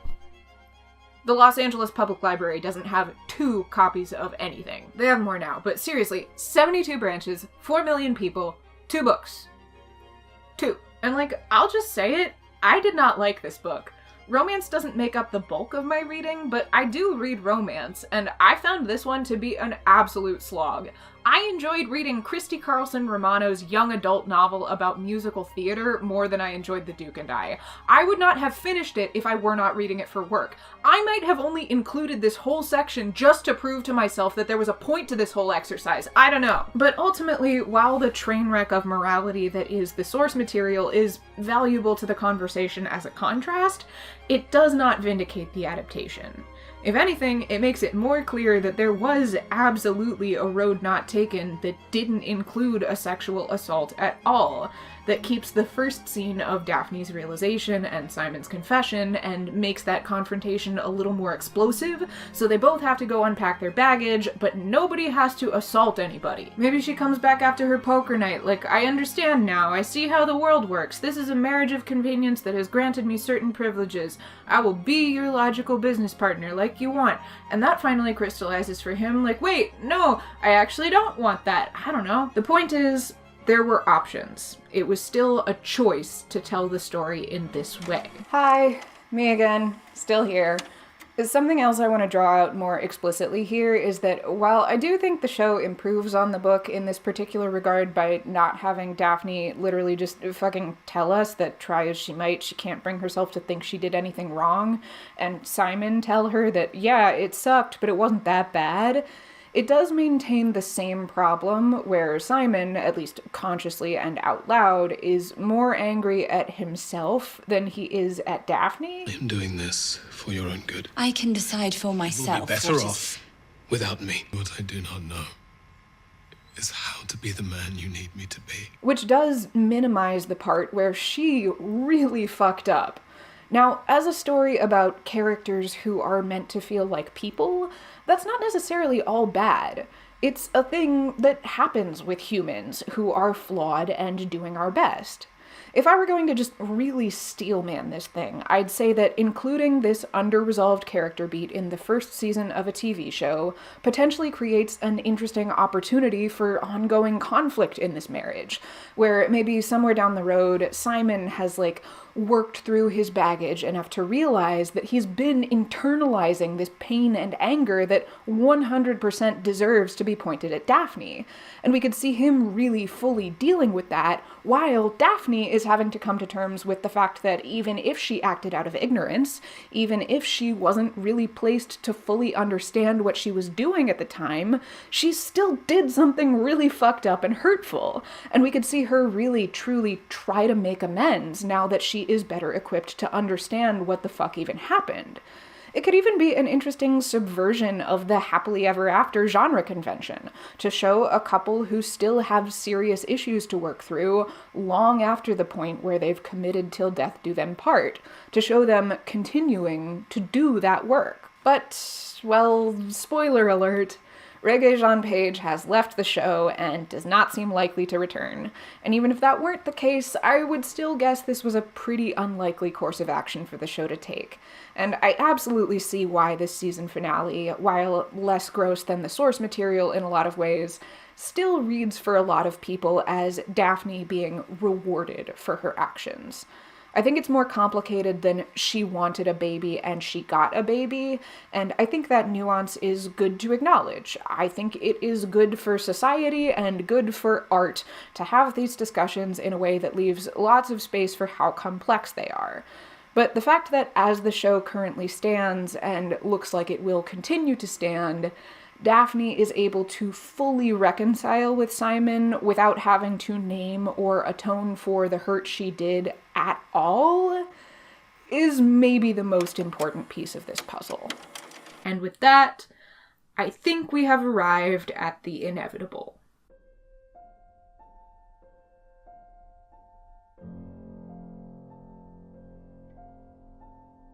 The Los Angeles Public Library doesn't have 2 copies of anything. They have more now, but seriously, 72 branches, 4 million people, 2 books. 2. And like, I'll just say it, I did not like this book. Romance doesn't make up the bulk of my reading, but I do read romance, and I found this one to be an absolute slog. I enjoyed reading Christy Carlson Romano's young adult novel about musical theater more than I enjoyed The Duke and I. I would not have finished it if I were not reading it for work. I might have only included this whole section just to prove to myself that there was a point to this whole exercise. I don't know. But ultimately, while the train wreck of morality that is the source material is valuable to the conversation as a contrast, it does not vindicate the adaptation. If anything, it makes it more clear that there was absolutely a road not taken that didn't include a sexual assault at all, that keeps the first scene of Daphne's realization and Simon's confession and makes that confrontation a little more explosive, so they both have to go unpack their baggage, but nobody has to assault anybody. Maybe she comes back after her poker night, like, I understand now, I see how the world works, this is a marriage of convenience that has granted me certain privileges, I will be your logical business partner like you want, and that finally crystallizes for him, like, wait, no, I actually don't want that, I don't know. The point is, there were options. It was still a choice to tell the story in this way. Hi, me again, still here. Something else I want to draw out more explicitly here is that while I do think the show improves on the book in this particular regard by not having Daphne literally just fucking tell us that try as she might, she can't bring herself to think she did anything wrong, and Simon tell her that, yeah, it sucked, but it wasn't that bad, it does maintain the same problem where Simon, at least consciously and out loud, is more angry at himself than he is at Daphne. I'm doing this for your own good. I can decide for myself. You'll be better off without me. What I do not know is how to be the man you need me to be. Which does minimize the part where she really fucked up. Now, as a story about characters who are meant to feel like people, that's not necessarily all bad. It's a thing that happens with humans who are flawed and doing our best. If I were going to just really steelman this thing, I'd say that including this under-resolved character beat in the first season of a TV show potentially creates an interesting opportunity for ongoing conflict in this marriage, where maybe somewhere down the road, Simon has, like, worked through his baggage enough to realize that he's been internalizing this pain and anger that 100% deserves to be pointed at Daphne. And we could see him really fully dealing with that, while Daphne is having to come to terms with the fact that even if she acted out of ignorance, even if she wasn't really placed to fully understand what she was doing at the time, she still did something really fucked up and hurtful. And we could see her really truly try to make amends now that she is better equipped to understand what the fuck even happened. It could even be an interesting subversion of the happily ever after genre convention, to show a couple who still have serious issues to work through long after the point where they've committed till death do them part, to show them continuing to do that work. But, well, spoiler alert, Regé-Jean Page has left the show and does not seem likely to return. And even if that weren't the case, I would still guess this was a pretty unlikely course of action for the show to take. And I absolutely see why this season finale, while less gross than the source material in a lot of ways, still reads for a lot of people as Daphne being rewarded for her actions. I think it's more complicated than she wanted a baby and she got a baby, and I think that nuance is good to acknowledge. I think it is good for society and good for art to have these discussions in a way that leaves lots of space for how complex they are. But the fact that as the show currently stands, and looks like it will continue to stand, Daphne is able to fully reconcile with Simon without having to name or atone for the hurt she did at all is maybe the most important piece of this puzzle. And with that, I think we have arrived at the inevitable.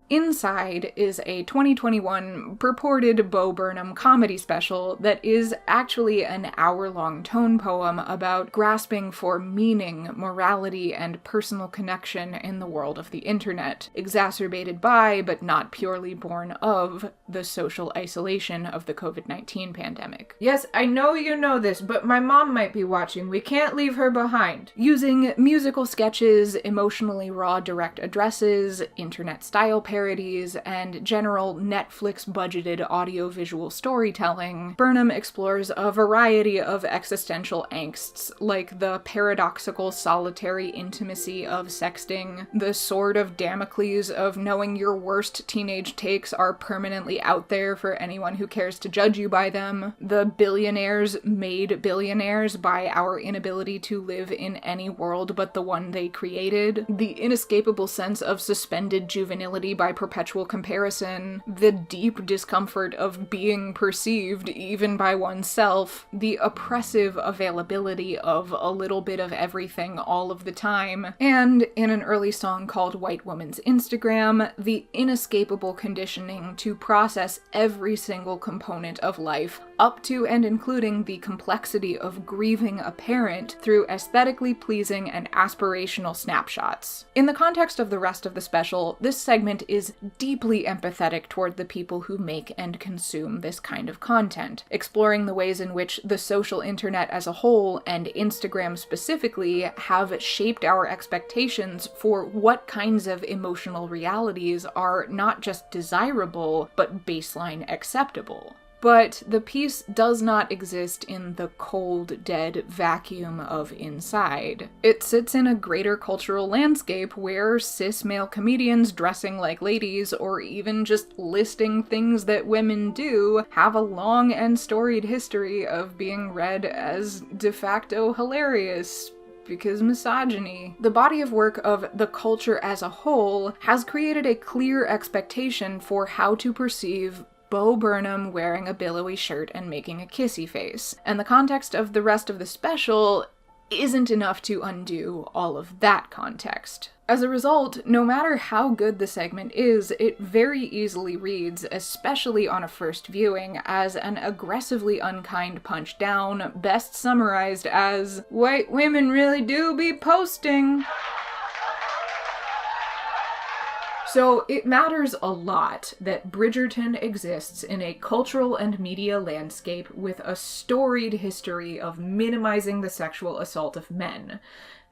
Inside is a 2021 purported Bo Burnham comedy special that is actually an hour-long tone poem about grasping for meaning, morality, and personal connection in the world of the internet, exacerbated by, but not purely born of, the social isolation of the COVID-19 pandemic. Yes, I know you know this, but my mom might be watching. We can't leave her behind. Using musical sketches, emotionally raw direct addresses, internet-style parodies, and general Netflix-budgeted audiovisual storytelling, Burnham explores a variety of existential angsts, like the paradoxical solitary intimacy of sexting, the sword of Damocles of knowing your worst teenage takes are permanently out there for anyone who cares to judge you by them, the billionaires made billionaires by our inability to live in any world but the one they created, the inescapable sense of suspended juvenility by perpetual comparison, the deep discomfort of being perceived even by oneself, the oppressive availability of a little bit of everything all of the time, and, in an early song called White Woman's Instagram, the inescapable conditioning to process every single component of life, up to and including the complexity of grieving a parent through aesthetically pleasing and aspirational snapshots. In the context of the rest of the special, this segment is deeply empathetic toward the people who make and consume this kind of content, exploring the ways in which the social internet as a whole, and Instagram specifically, have shaped our expectations for what kinds of emotional realities are not just desirable, but baseline acceptable. But the piece does not exist in the cold, dead vacuum of Inside. It sits in a greater cultural landscape where cis male comedians dressing like ladies, or even just listing things that women do, have a long and storied history of being read as de facto hilarious. Because misogyny. The body of work of the culture as a whole has created a clear expectation for how to perceive Bo Burnham wearing a billowy shirt and making a kissy face, and the context of the rest of the special isn't enough to undo all of that context. As a result, no matter how good the segment is, it very easily reads, especially on a first viewing, as an aggressively unkind punch down, best summarized as, "White women really do be posting." So it matters a lot that Bridgerton exists in a cultural and media landscape with a storied history of minimizing the sexual assault of men,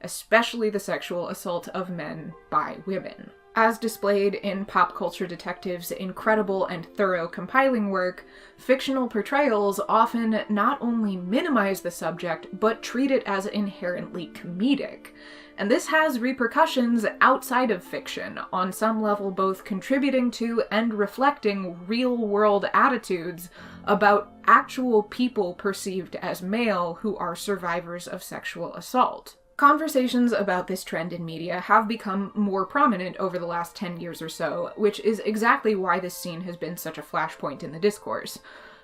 especially the sexual assault of men by women. As displayed in Pop Culture Detective's incredible and thorough compiling work, fictional portrayals often not only minimize the subject, but treat it as inherently comedic. And this has repercussions outside of fiction, on some level both contributing to and reflecting real-world attitudes about actual people perceived as male who are survivors of sexual assault. Conversations about this trend in media have become more prominent over the last 10 years or so, which is exactly why this scene has been such a flashpoint in the discourse.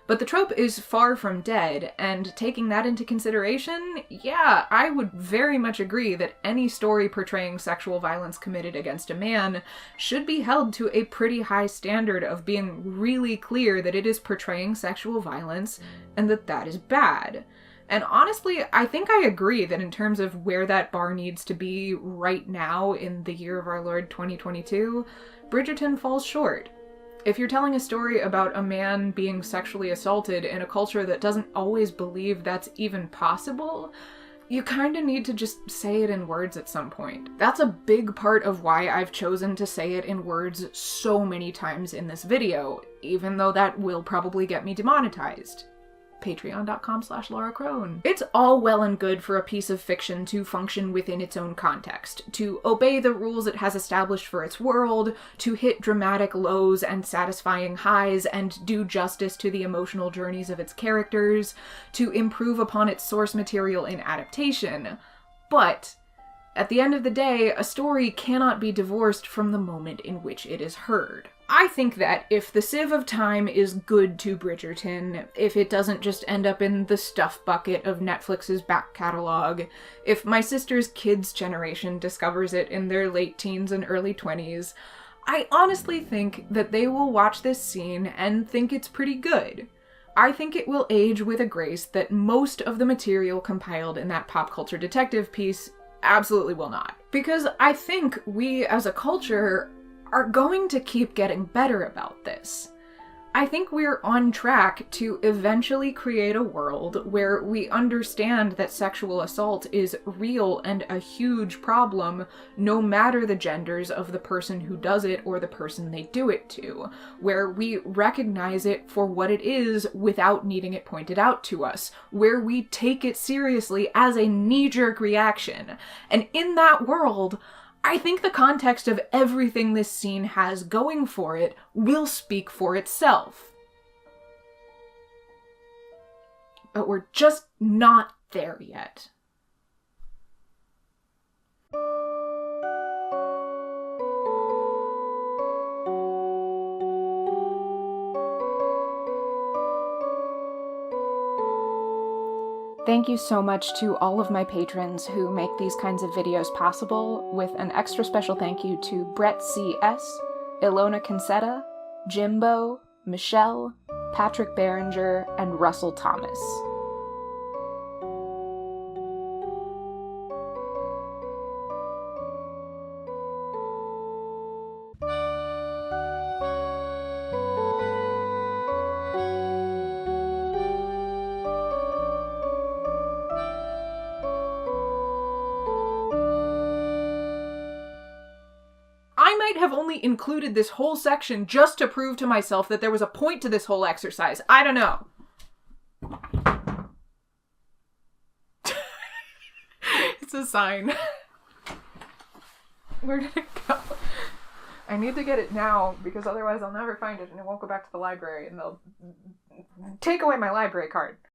But the trope is far from dead, and taking that into consideration, yeah, I would very much agree that any story portraying sexual violence committed against a man should be held to a pretty high standard of being really clear that it is portraying sexual violence and that that is bad. And honestly, I think I agree that in terms of where that bar needs to be right now in the year of our Lord 2022, Bridgerton falls short. If you're telling a story about a man being sexually assaulted in a culture that doesn't always believe that's even possible, you kinda need to just say it in words at some point. That's a big part of why I've chosen to say it in words so many times in this video, even though that will probably get me demonetized. Patreon.com/Laura Crone. It's all well and good for a piece of fiction to function within its own context, to obey the rules it has established for its world, to hit dramatic lows and satisfying highs and do justice to the emotional journeys of its characters, to improve upon its source material in adaptation. But at the end of the day, a story cannot be divorced from the moment in which it is heard. I think that if the sieve of time is good to Bridgerton, if it doesn't just end up in the stuff bucket of Netflix's back catalog, if my sister's kids' generation discovers it in their late teens and early 20s, I honestly think that they will watch this scene and think it's pretty good. I think it will age with a grace that most of the material compiled in that pop culture detective piece absolutely will not. Because I think we as a culture are going to keep getting better about this. I think we're on track to eventually create a world where we understand that sexual assault is real and a huge problem, no matter the genders of the person who does it or the person they do it to, where we recognize it for what it is without needing it pointed out to us, where we take it seriously as a knee-jerk reaction. And in that world, I think the context of everything this scene has going for it will speak for itself. But we're just not there yet. Thank you so much to all of my patrons who make these kinds of videos possible, with an extra special thank you to Brett C.S., Ilona Concetta, Jimbo, Michelle, Patrick Behringer, and Russell Thomas. I might have only included this whole section just to prove to myself that there was a point to this whole exercise. I don't know. It's a sign. Where did it go? I need to get it now, because otherwise I'll never find it and it won't go back to the library and they'll take away my library card.